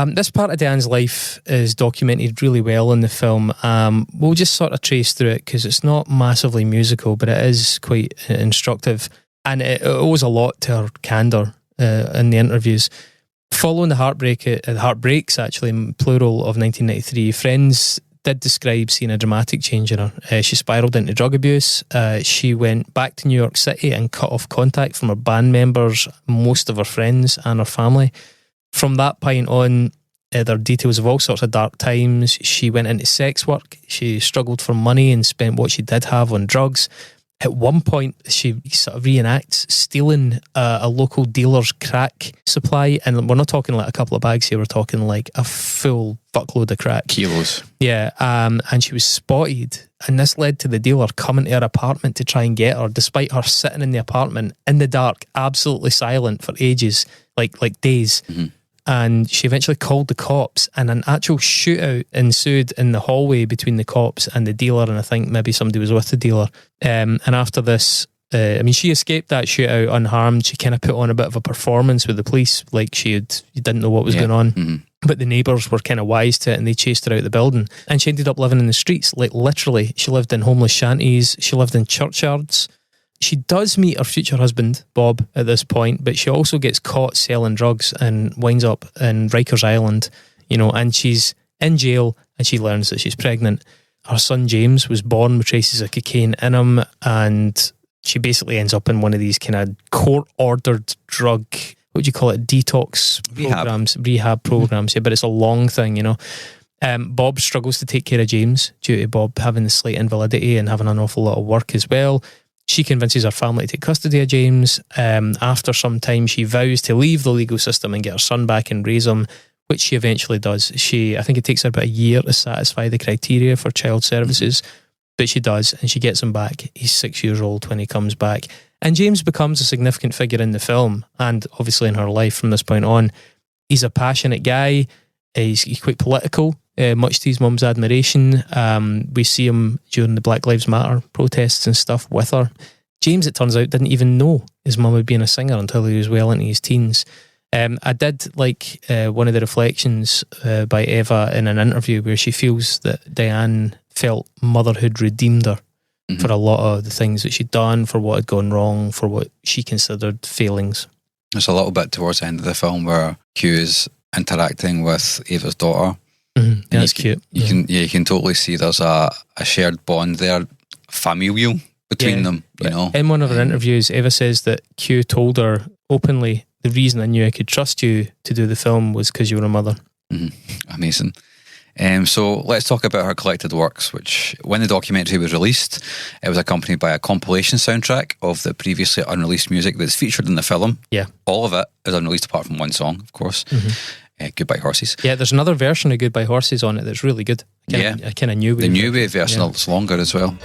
This part of Diane's life is documented really well in the film. We'll just sort of trace through it because it's not massively musical, but it is quite instructive. And it owes a lot to her candour in the interviews. Following the heartbreaks, actually, plural, of 1993, friends did describe seeing a dramatic change in her. She spiralled into drug abuse. She went back to New York City and cut off contact from her band members, most of her friends and her family. From that point on, there are details of all sorts of dark times. She went into sex work. She struggled for money and spent what she did have on drugs. At one point, she sort of reenacts stealing a local dealer's crack supply. And we're not talking like a couple of bags here. We're talking like a full fuckload of crack. Kilos. Yeah. And she was spotted. And this led to the dealer coming to her apartment to try and get her, despite her sitting in the apartment in the dark, absolutely silent for ages, like days. Mm-hmm. And she eventually called the cops, and an actual shootout ensued in the hallway between the cops and the dealer, and I think maybe somebody was with the dealer. And after this, she escaped that shootout unharmed. She kind of put on a bit of a performance with the police, like you didn't know what was going on. Mm-hmm. But the neighbours were kind of wise to it, and they chased her out of the building. And she ended up living in the streets, like literally. She lived in homeless shanties. She lived in churchyards. She does meet her future husband, Bob, at this point, but she also gets caught selling drugs and winds up in Rikers Island, and she's in jail and she learns that she's pregnant. Her son James was born with traces of cocaine in him, and she basically ends up in one of these kind of court-ordered drug, what do you call it, detox rehab programs. Yeah, but it's a long thing, Bob struggles to take care of James due to Bob having the slight invalidity and having an awful lot of work as well. She convinces her family to take custody of James. After some time, she vows to leave the legal system and get her son back and raise him, which she eventually does. I think it takes her about a year to satisfy the criteria for child services, but she does, and she gets him back. He's 6 years old when he comes back. And James becomes a significant figure in the film, and obviously in her life from this point on. He's a passionate guy. He's quite political, much to his mum's admiration. We see him during the Black Lives Matter protests and stuff with her. James, it turns out, didn't even know his mum had been a singer until he was well into his teens. I did like one of the reflections by Eva in an interview where she feels that Diane felt motherhood redeemed her for a lot of the things that she'd done, for what had gone wrong, for what she considered failings. There's a little bit towards the end of the film where Q is interacting with Eva's daughter. Mm-hmm. Yeah, that's cute. You can totally see there's a shared bond there, familial between them, In one of her interviews, Eva says that Q told her openly, the reason I knew I could trust you to do the film was because you were a mother. Mm-hmm. Amazing. So let's talk about her collected works, which when the documentary was released, it was accompanied by a compilation soundtrack of the previously unreleased music that's featured in the film. Yeah. All of it is unreleased apart from one song, of course. Mm-hmm. Goodbye Horses. Yeah, there's another version of Goodbye Horses on it that's really good. I kind of knew the New Wave version is longer as well.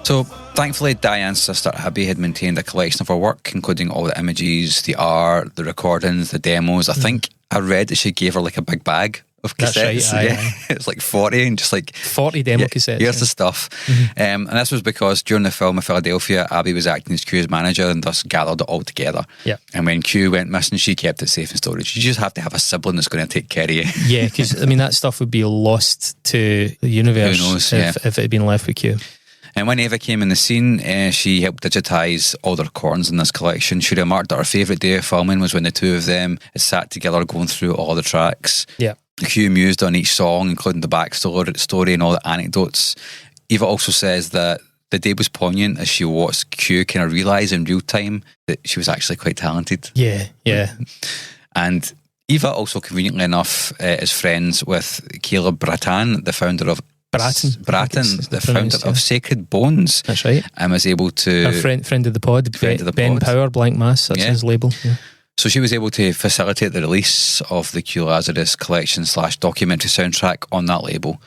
So, thankfully, Diane's sister Abby had maintained a collection of her work, including all the images, the art, the recordings, the demos. I think I read that she gave her like a big bag of cassettes. That's right, aye. It's like 40 and just like 40 demo cassettes. Here's the stuff. And this was because during the film of Philadelphia, Abby was acting as Q's manager and thus gathered it all together. Yeah. And when Q went missing, she kept it safe in storage. You just have to have a sibling that's going to take care of you. Yeah, because that stuff would be lost to the universe. Who knows, if it had been left with Q. And when Eva came in the scene, she helped digitise all the recordings in this collection. She remarked that her favourite day of filming was when the two of them had sat together going through all the tracks. Yeah. Q mused on each song, including the backstory and all the anecdotes. Eva also says that the day was poignant as she watched Q kind of realise in real time that she was actually quite talented. Yeah. And Eva also, conveniently enough, is friends with Caleb Bratton, the founder of Bratton, the founder of Sacred Bones. That's right. And was able to... Our friend of the pod, Ben Power, Blank Mass, that's his label. Yeah. So she was able to facilitate the release of the Q Lazarus collection / documentary soundtrack on that label.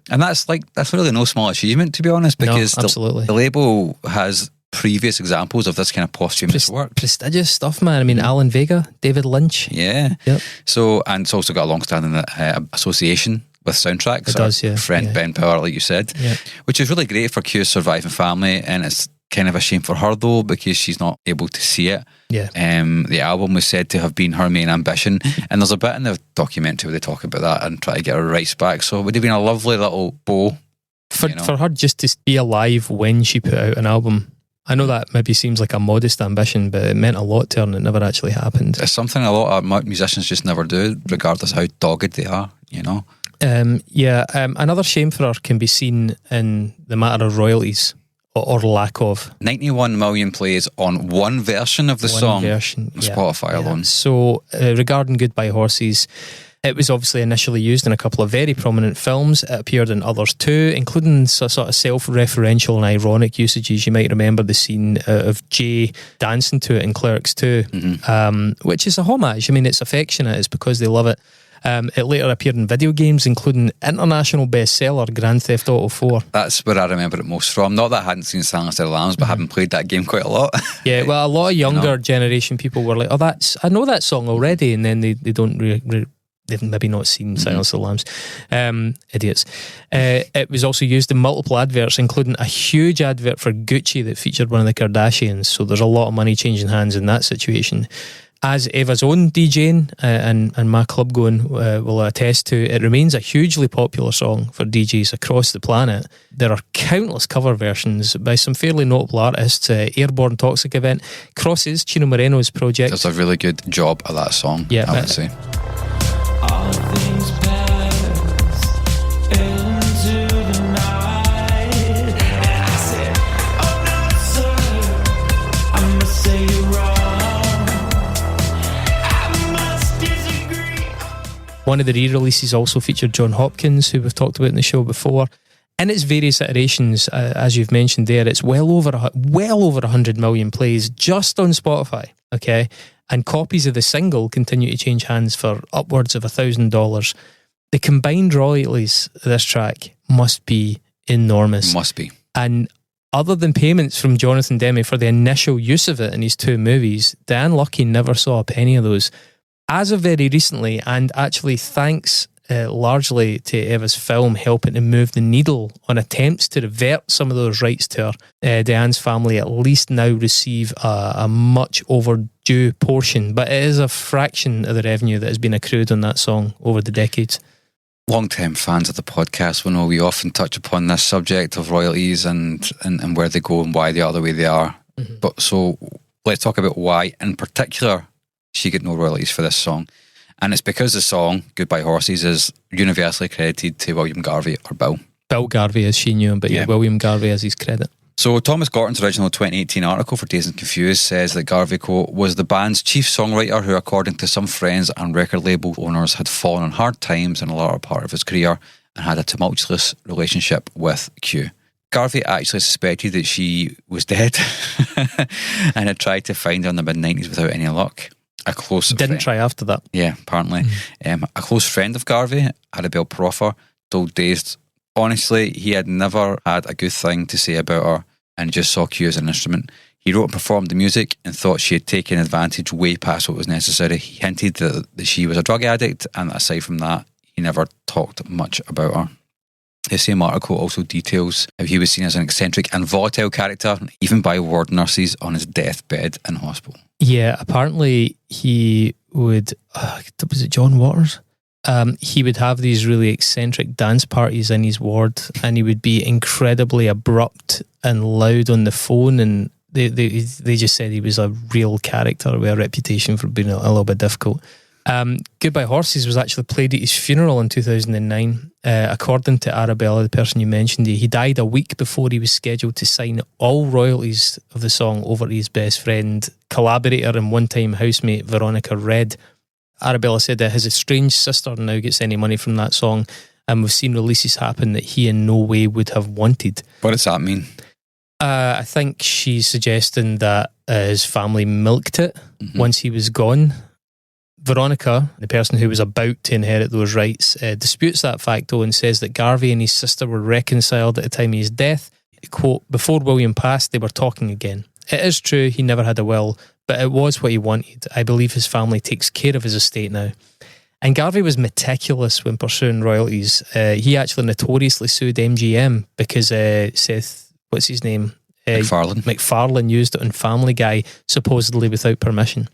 And that's really no small achievement, to be honest, because the label has previous examples of this kind of posthumous work. Prestigious stuff, man. Alan Vega, David Lynch. Yeah. Yep. So, and it's also got a long-standing association with soundtracks. It does, yeah. Friend Ben Power, like you said, which is really great for Q's surviving family, and it's kind of a shame for her though, because she's not able to see it. Yeah. The album was said to have been her main ambition, and there's a bit in the documentary where they talk about that and try to get her rights back. So it would have been a lovely little bow for her just to be alive when she put out an album. I know that maybe seems like a modest ambition, but it meant a lot to her and it never actually happened. It's something a lot of musicians just never do, regardless how dogged they are, Another shame for her can be seen in the matter of royalties, or lack of. 91 million plays on one version of the song on Spotify alone. So regarding Goodbye Horses, it was obviously initially used in a couple of very prominent films. It appeared in others too, including sort of self-referential and ironic usages. You might remember the scene of Jay dancing to it in Clerks 2, which is a homage. I mean, it's affectionate, it's because they love it. It later appeared in video games, including international bestseller Grand Theft Auto 4. That's where I remember it most from. Not that I hadn't seen Silence of the Lambs, but having played that game quite a lot. Yeah, well, a lot of younger generation people were like, "Oh, I know that song already," and then they don't they've maybe not seen Silence of the Lambs. Idiots. It was also used in multiple adverts, including a huge advert for Gucci that featured one of the Kardashians. So there's a lot of money changing hands in that situation. As Eva's own DJing and my club going will attest to, it remains a hugely popular song for DJs across the planet. There are countless cover versions by some fairly notable artists. Airborne Toxic Event crosses Chino Moreno's project. Does a really good job of that song, I would say. All things pass into the night, and I said, "Oh no, sir, I must say you're wrong. I must disagree." One of the re-releases also featured John Hopkins, who we've talked about in the show before. In its various iterations, as you've mentioned there, it's well over 100 million plays just on Spotify. Okay. And copies of the single continue to change hands for upwards of $1,000. The combined royalties of this track must be enormous. Must be. And other than payments from Jonathan Demme for the initial use of it in his 2 movies, Diane Luckey never saw a penny of those. As of very recently, and actually thanks largely to Eva's film helping to move the needle on attempts to revert some of those rights to her, Diane's family at least now receive a much overdue portion, but it is a fraction of the revenue that has been accrued on that song over the decades. Long-term fans of the podcast will know we often touch upon this subject of royalties and where they go and why they are the way they are. But so let's talk about why in particular she got no royalties for this song. And it's because the song, Goodbye Horses, is universally credited to William Garvey or Bill. Bill Garvey, as she knew him, but William Garvey as his credit. So Thomas Gorton's original 2018 article for Dazed and Confused says that Garvey, quote, was the band's chief songwriter who, according to some friends and record label owners, had fallen on hard times in a latter part of his career and had a tumultuous relationship with Q. Garvey actually suspected that she was dead and had tried to find her in the mid-90s without any luck. Didn't try after that. Yeah, apparently. A close friend of Garvey, Arabelle Proffer, told Dazed, honestly, he had never had a good thing to say about her and just saw Q as an instrument. He wrote and performed the music and thought she had taken advantage way past what was necessary. He hinted that she was a drug addict, and aside from that, he never talked much about her. The same article also details how he was seen as an eccentric and volatile character, even by ward nurses on his deathbed in hospital. Yeah, apparently he would... was it John Waters? He would have these really eccentric dance parties in his ward, and he would be incredibly abrupt and loud on the phone, and they just said he was a real character with a reputation for being a little bit difficult. Goodbye Horses was actually played at his funeral in 2009. According to Arabella, the person you mentioned, he died a week before he was scheduled to sign all royalties of the song over to his best friend, collaborator and one-time housemate Veronica Redd. Arabella said that his estranged sister now gets any money from that song, and we've seen releases happen that he in no way would have wanted. What does that mean? I think she's suggesting that his family milked it once he was gone. Veronica, the person who was about to inherit those rights, disputes that fact though and says that Garvey and his sister were reconciled at the time of his death. Quote, before William passed, they were talking again. It is true he never had a will, but it was what he wanted. I believe his family takes care of his estate now. And Garvey was meticulous when pursuing royalties. He actually notoriously sued MGM because Seth, what's his name? McFarlane used it on Family Guy, supposedly without permission.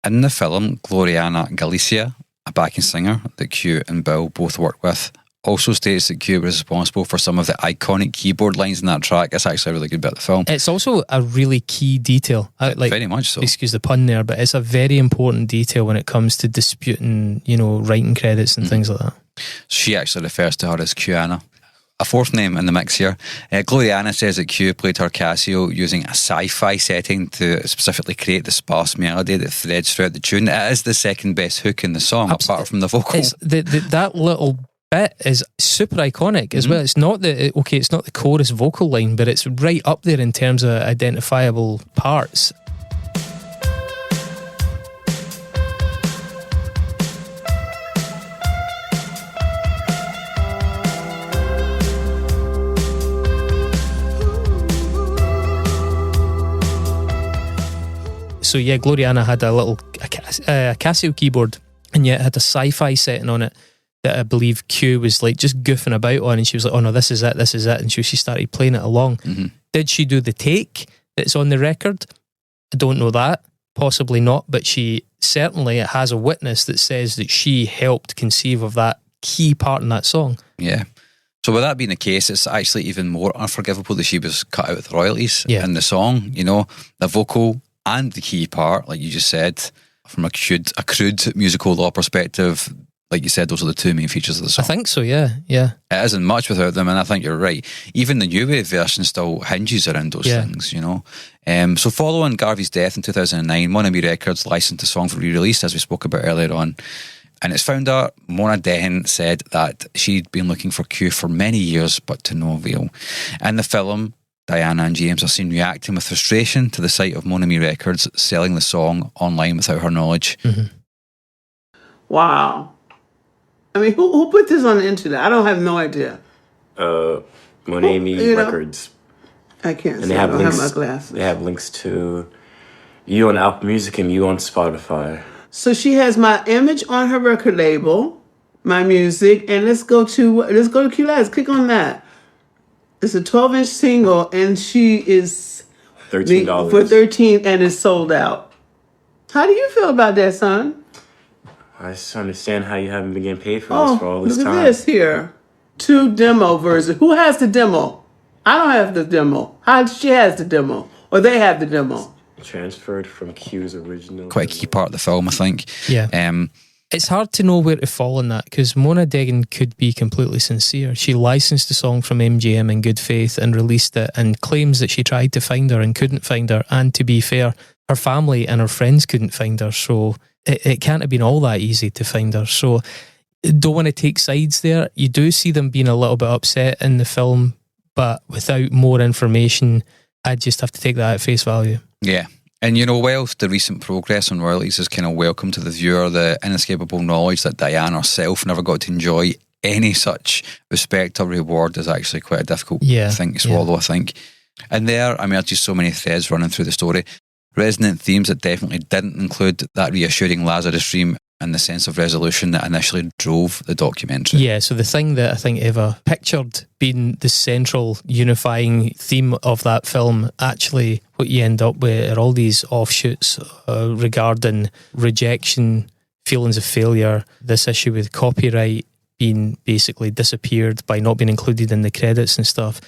In the film, Gloriana Galicia, a backing singer that Q and Bill both worked with, also states that Q was responsible for some of the iconic keyboard lines in that track. It's actually a really good bit of the film. It's also a really key detail. Very much so. Excuse the pun there, but it's a very important detail when it comes to disputing, writing credits and things like that. She actually refers to her as Q-Ana. A fourth name in the mix here. Gloriana says that Q played her Casio using a sci-fi setting to specifically create the sparse melody that threads throughout the tune. It is the second best hook in the song, apart from the vocal. That little bit is super iconic as well. It's not the chorus vocal line, but it's right up there in terms of identifiable parts. So yeah, Gloriana had a Casio keyboard, and yet it had a sci-fi setting on it that I believe Q was like just goofing about on, and she was like, oh no, this is it, and she started playing it along. Did she do the take that's on the record? I don't know that, possibly not, but she certainly has a witness that says that she helped conceive of that key part in that song. Yeah. So with that being the case, it's actually even more unforgivable that she was cut out of the royalties in the song. The vocal and the key part, like you just said, from a crude musical law perspective, like you said, those are the two main features of the song. I think so, yeah. It isn't much without them, and I think you're right. Even the new wave version still hinges around those things, So following Garvey's death in 2009, Monami Records licensed the song for re-release, as we spoke about earlier on. And its founder, Mona Dehen, said that she'd been looking for Q for many years, but to no avail. In the film, Diana and James are seen reacting with frustration to the sight of Monami Records selling the song online without her knowledge. Wow. I mean, who put this on the internet? I don't have no idea. Monami Records. I can't and see. I don't have my glasses. They have links to you on Apple Music and you on Spotify. So she has my image on her record label, my music, and let's go to Q Lazarus. Click on that. It's a 12-inch single, and she is $13 for $13, and it's sold out. How do you feel about that, son? I just understand how you haven't been getting paid for this for all this time. Look at this here. 2 demo versions. Who has the demo? I don't have the demo. She has the demo, or they have the demo. Transferred from Q's original. Quite a key part of the film, I think. Yeah. It's hard to know where to fall in that, because Mona Degen could be completely sincere. She licensed the song from MGM in good faith and released it, and claims that she tried to find her and couldn't find her. And to be fair, her family and her friends couldn't find her, so it can't have been all that easy to find her. So don't want to take sides there. You do see them being a little bit upset in the film, but without more information, I'd just have to take that at face value. Yeah. And whilst the recent progress on royalties is kind of welcome to the viewer, the inescapable knowledge that Diane herself never got to enjoy any such respect or reward is actually quite a difficult thing to swallow, I think. And there emerges so many threads running through the story. Resonant themes that definitely didn't include that reassuring Lazarus dream and the sense of resolution that initially drove the documentary. Yeah, so the thing that I think Eva pictured being the central unifying theme of that film, actually what you end up with are all these offshoots regarding rejection, feelings of failure, this issue with copyright being basically disappeared by not being included in the credits and stuff.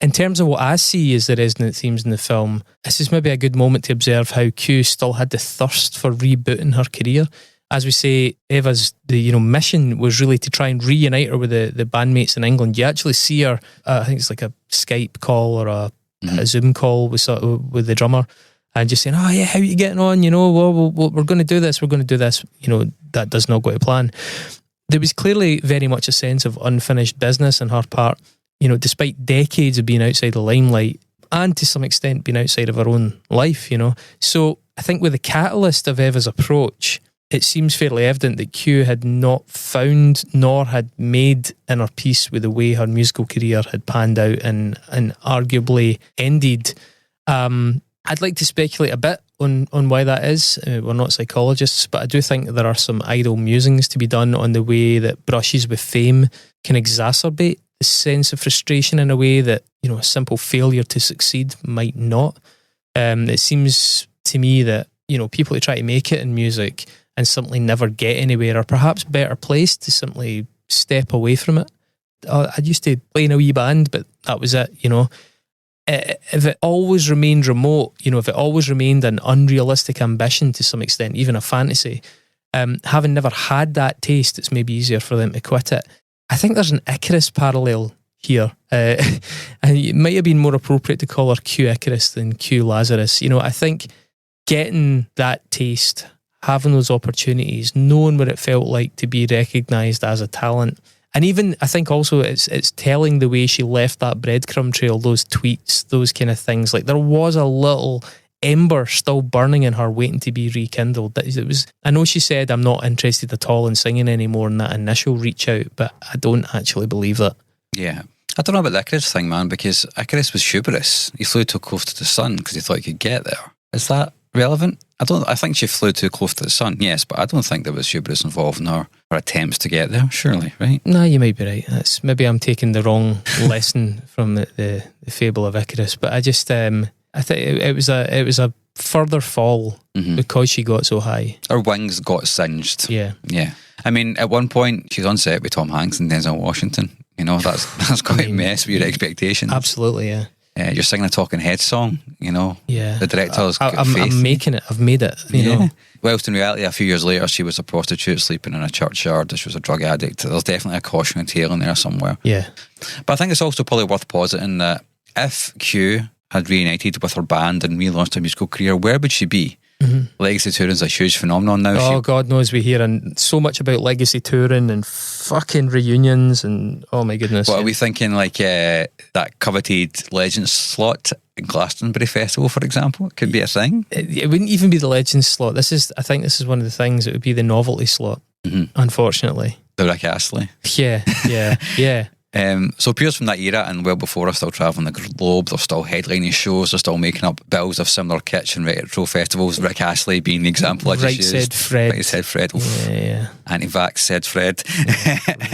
In terms of what I see as the resonant themes in the film, this is maybe a good moment to observe how Q still had the thirst for rebooting her career. As we say, Eva's mission was really to try and reunite her with the bandmates in England. You actually see her, I think it's like a Skype call or a Zoom call with the drummer, and just saying, oh yeah, how are you getting on? We're going to do this, that does not go to plan. There was clearly very much a sense of unfinished business on her part. Despite decades of being outside the limelight and to some extent being outside of her own life, So I think with the catalyst of Eva's approach, it seems fairly evident that Q had not found nor had made inner peace with the way her musical career had panned out and arguably ended. I'd like to speculate a bit on why that is. We're not psychologists, but I do think there are some idle musings to be done on the way that brushes with fame can exacerbate the sense of frustration in a way that, you know, a simple failure to succeed might not. It seems to me that, you know, people who try to make it in music and simply never get anywhere are perhaps better placed to simply step away from it. I used to play in a wee band, but that was it, you know. If it always remained remote, you know, if it always remained an unrealistic ambition to some extent, even a fantasy, having never had that taste, it's maybe easier for them to quit it. I think there's an Icarus parallel here, and it might have been more appropriate to call her Q Icarus than Q Lazarus. You know, I think getting that taste, having those opportunities, knowing what it felt like to be recognised as a talent, and even I think also it's telling the way she left that breadcrumb trail, those tweets, those kind of things. Like there was a little ember still burning in her, waiting to be rekindled. It was. I know she said, "I'm not interested at all in singing anymore," in that initial reach out, but I don't actually believe that. Yeah. I don't know about the Icarus thing, man, because Icarus was hubris. He flew too close to the sun because he thought he could get there. Is that relevant? I think she flew too close to the sun, yes, but I don't think there was hubris involved in her attempts to get there, surely, right? No, you might be right. Maybe I'm taking the wrong lesson from the fable of Icarus, but I just I think it was a further fall because she got so high. Her wings got singed. Yeah. I mean, at one point, she was on set with Tom Hanks and Denzel Washington. You know, that's quite a mess with your expectations. Absolutely, yeah. You're singing a Talking Heads song, you know. Yeah. The director's I'm making it. I've made it, you know. Whilst in reality, a few years later, she was a prostitute sleeping in a churchyard. She was a drug addict. There's definitely a cautionary tale in there somewhere. Yeah. But I think it's also probably worth positing that if Q had reunited with her band and relaunched her musical career, where would she be? Legacy touring is a huge phenomenon now. Oh, God knows we hear so much about legacy touring and fucking reunions and oh my goodness. What are we thinking, like that coveted Legends slot in Glastonbury Festival, for example? It could be a thing. It wouldn't even be the Legends slot. I think this is one of the things. It would be the novelty slot, unfortunately. The Rick Astley. Yeah. So peers from that era and well before are still travelling the globe. They're still headlining shows. They're still making up bills of similar kitsch and retro festivals. Rick Astley being the example I just used. Right said Fred. Yeah. Anti-vax said Fred.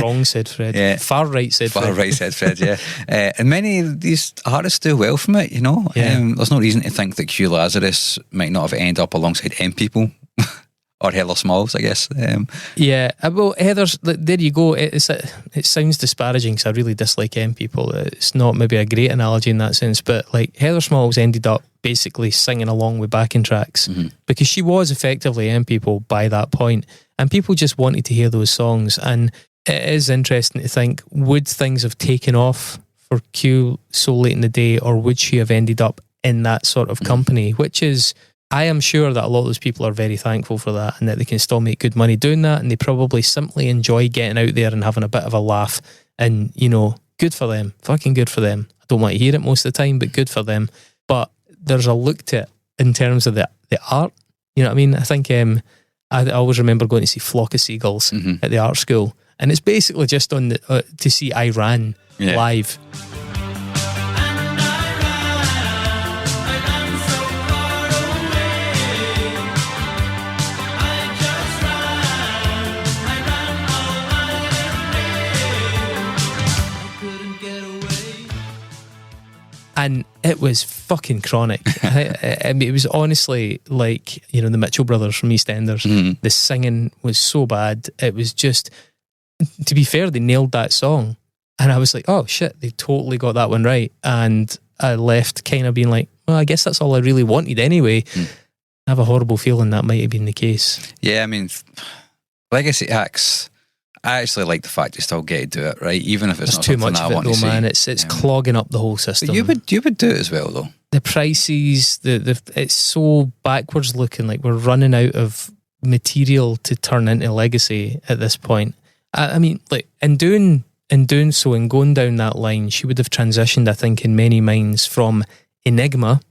Wrong said Fred. Yeah. Far right said Fred. Far right said Fred, yeah. And many of these artists do well from it, you know. Yeah. There's no reason to think that Q Lazarus might not have ended up alongside M People. Or Heather Smalls, I guess. Yeah, well, Heather's, there you go. It sounds disparaging because I really dislike M People. It's not maybe a great analogy in that sense, but like Heather Smalls ended up basically singing along with backing tracks because she was effectively M People by that point, and people just wanted to hear those songs. And it is interesting to think, would things have taken off for Q so late in the day, or would she have ended up in that sort of company, which is... I am sure that a lot of those people are very thankful for that and that they can still make good money doing that, and they probably simply enjoy getting out there and having a bit of a laugh, and, you know, good for them. Fucking good for them. I don't want to hear it most of the time, but good for them. But there's a look to it in terms of the art. You know what I mean? I think I always remember going to see Flock of Seagulls at the art school, and it's basically just on to see Iran live. And it was fucking chronic. I mean, it was honestly like, you know, the Mitchell brothers from EastEnders. The singing was so bad. It was just, to be fair, they nailed that song. And I was like, oh shit, they totally got that one right. And I left kind of being like, well, I guess that's all I really wanted anyway. I have a horrible feeling that might have been the case. Yeah, I mean, legacy acts... I actually like the fact you still get to do it, right? Even if it's not too something much I of it, want though, to man. see. It's clogging up the whole system. But you would do it as well, though. The prices, it's so backwards looking. Like we're running out of material to turn into legacy at this point. I mean, like in doing so and going down that line, she would have transitioned, I think, in many minds from Enigma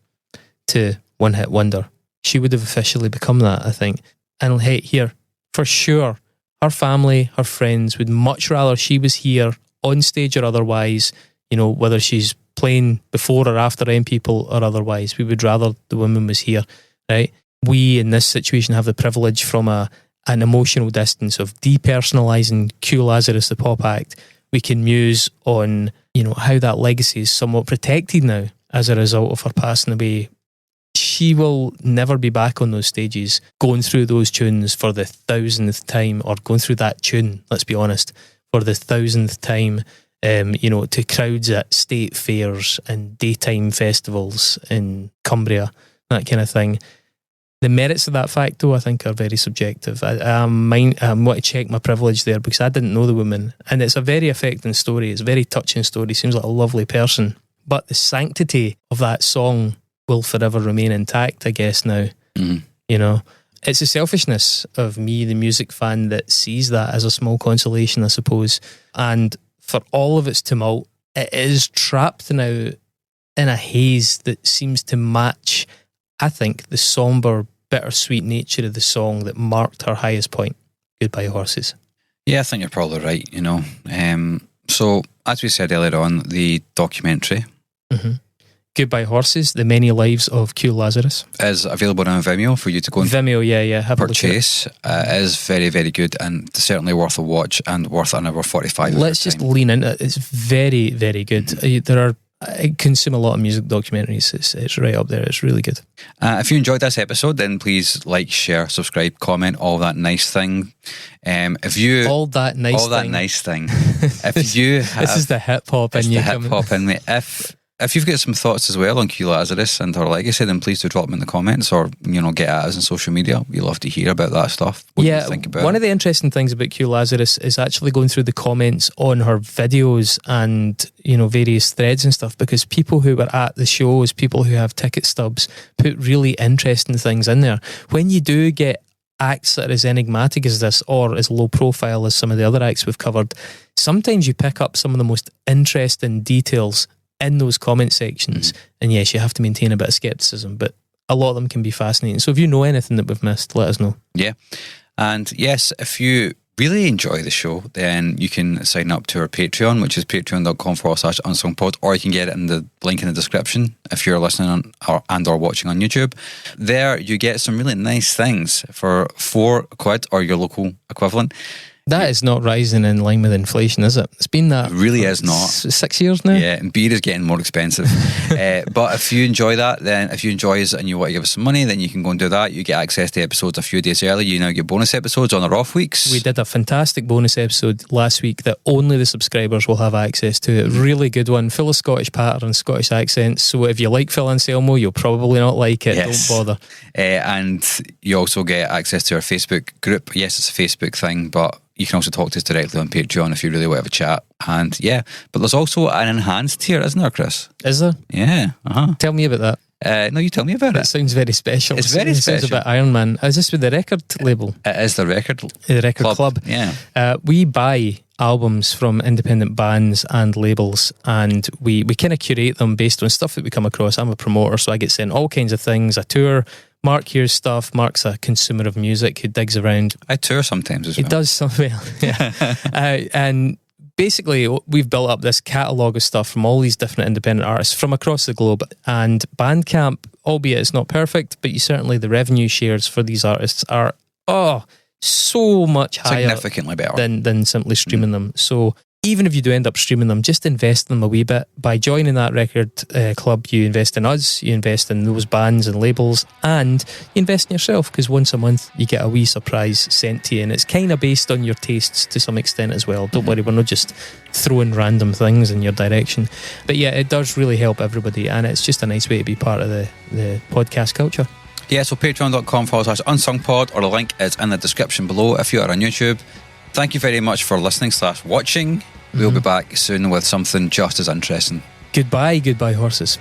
to One Hit Wonder. She would have officially become that, I think. And hey, here for sure. Her family, her friends would much rather she was here on stage or otherwise, you know, whether she's playing before or after M People or otherwise. We would rather the woman was here, right? We in this situation have the privilege from an emotional distance of depersonalising Q Lazarus, the pop act, We can muse on, how that legacy is somewhat protected now as a result of her passing away. She will never be back on those stages, going through those tunes for the 1000th time, or going through that tune, let's be honest, for the 1000th time, to crowds at state fairs and daytime festivals in Cumbria, that kind of thing. The merits of that fact, though, I think are very subjective. I want to check my privilege there, because I didn't know the woman, and it's a very affecting story. It's a very touching story. Seems like a lovely person, but the sanctity of that song will forever remain intact, I guess, now. It's the selfishness of me, the music fan, that sees that as a small consolation, I suppose. And for all of its tumult, it is trapped now in a haze that seems to match, I think, the sombre, bittersweet nature of the song that marked her highest point. Goodbye Horses. Yeah, I think you're probably right, So, as we said earlier on, the documentary, Goodbye Horses, The Many Lives of Q Lazarus, is available on Vimeo for you to go and Vimeo, have purchase. It is very, very good, and certainly worth a watch, and worth an hour 45. Let's just lean into it. It's very, very good. I consume a lot of music documentaries. It's right up there. It's really good. If you enjoyed this episode, then please like, share, subscribe, comment, all that nice thing. If you all that nice thing. If you have, this is the hip hop in you. Hip hop in me. If you've got some thoughts as well on Q Lazarus and her legacy, then please do drop them in the comments, or get at us on social media. We love to hear about that stuff. What do you think about one it? of the interesting things about Q Lazarus is actually going through the comments on her videos and various threads and stuff, because people who were at the shows, people who have ticket stubs, put really interesting things in there. When you do get acts that are as enigmatic as this, or as low profile as some of the other acts we've covered, sometimes you pick up some of the most interesting details in those comment sections. And yes, you have to maintain a bit of skepticism, but a lot of them can be fascinating. So if you know anything that we've missed, let us know. Yeah. And yes, if you really enjoy the show, then you can sign up to our Patreon, which is patreon.com/unsongpod, or you can get it in the link in the description if you're listening or watching on YouTube. There you get some really nice things for £4 or your local equivalent. That is not rising in line with inflation, is it? It's been that. It really is not. 6 years now? Yeah, and beer is getting more expensive. But if you enjoy that, then if you enjoy us and you want to give us some money, then you can go and do that. You get access to episodes a few days early. You now get bonus episodes on our off weeks. We did a fantastic bonus episode last week that only the subscribers will have access to. A really good one, full of Scottish patter and Scottish accents. So if you like Phil Anselmo, you'll probably not like it. Yes. Don't bother. And you also get access to our Facebook group. Yes, it's a Facebook thing, but you can also talk to us directly on Patreon if you really want to have a chat. And yeah, but there's also an enhanced tier, isn't there, Chris? Is there? Yeah. Tell me about that. No, you tell me about it. It sounds very special. It's very special. It sounds a bit Iron Man. Is this with the record label? It is the record club. Yeah. We buy albums from independent bands and labels, and we kind of curate them based on stuff that we come across. I'm a promoter, so I get sent all kinds of things. I tour. Mark hears stuff. Mark's a consumer of music who digs around. I tour sometimes as well. He does some well. Yeah. And basically we've built up this catalogue of stuff from all these different independent artists from across the globe. And Bandcamp, albeit it's not perfect, but certainly the revenue shares for these artists are so much higher, significantly better than simply streaming them. So even if you do end up streaming them, just invest in them a wee bit. By joining that record club, you invest in us, you invest in those bands and labels, and you invest in yourself, because once a month you get a wee surprise sent to you, and it's kind of based on your tastes to some extent as well. Don't worry, we're not just throwing random things in your direction. But yeah, it does really help everybody, and it's just a nice way to be part of the podcast culture. Yeah, so patreon.com/unsongpod, or the link is in the description below if you are on YouTube. Thank you very much for listening / watching. We'll be back soon with something just as interesting. Goodbye horses.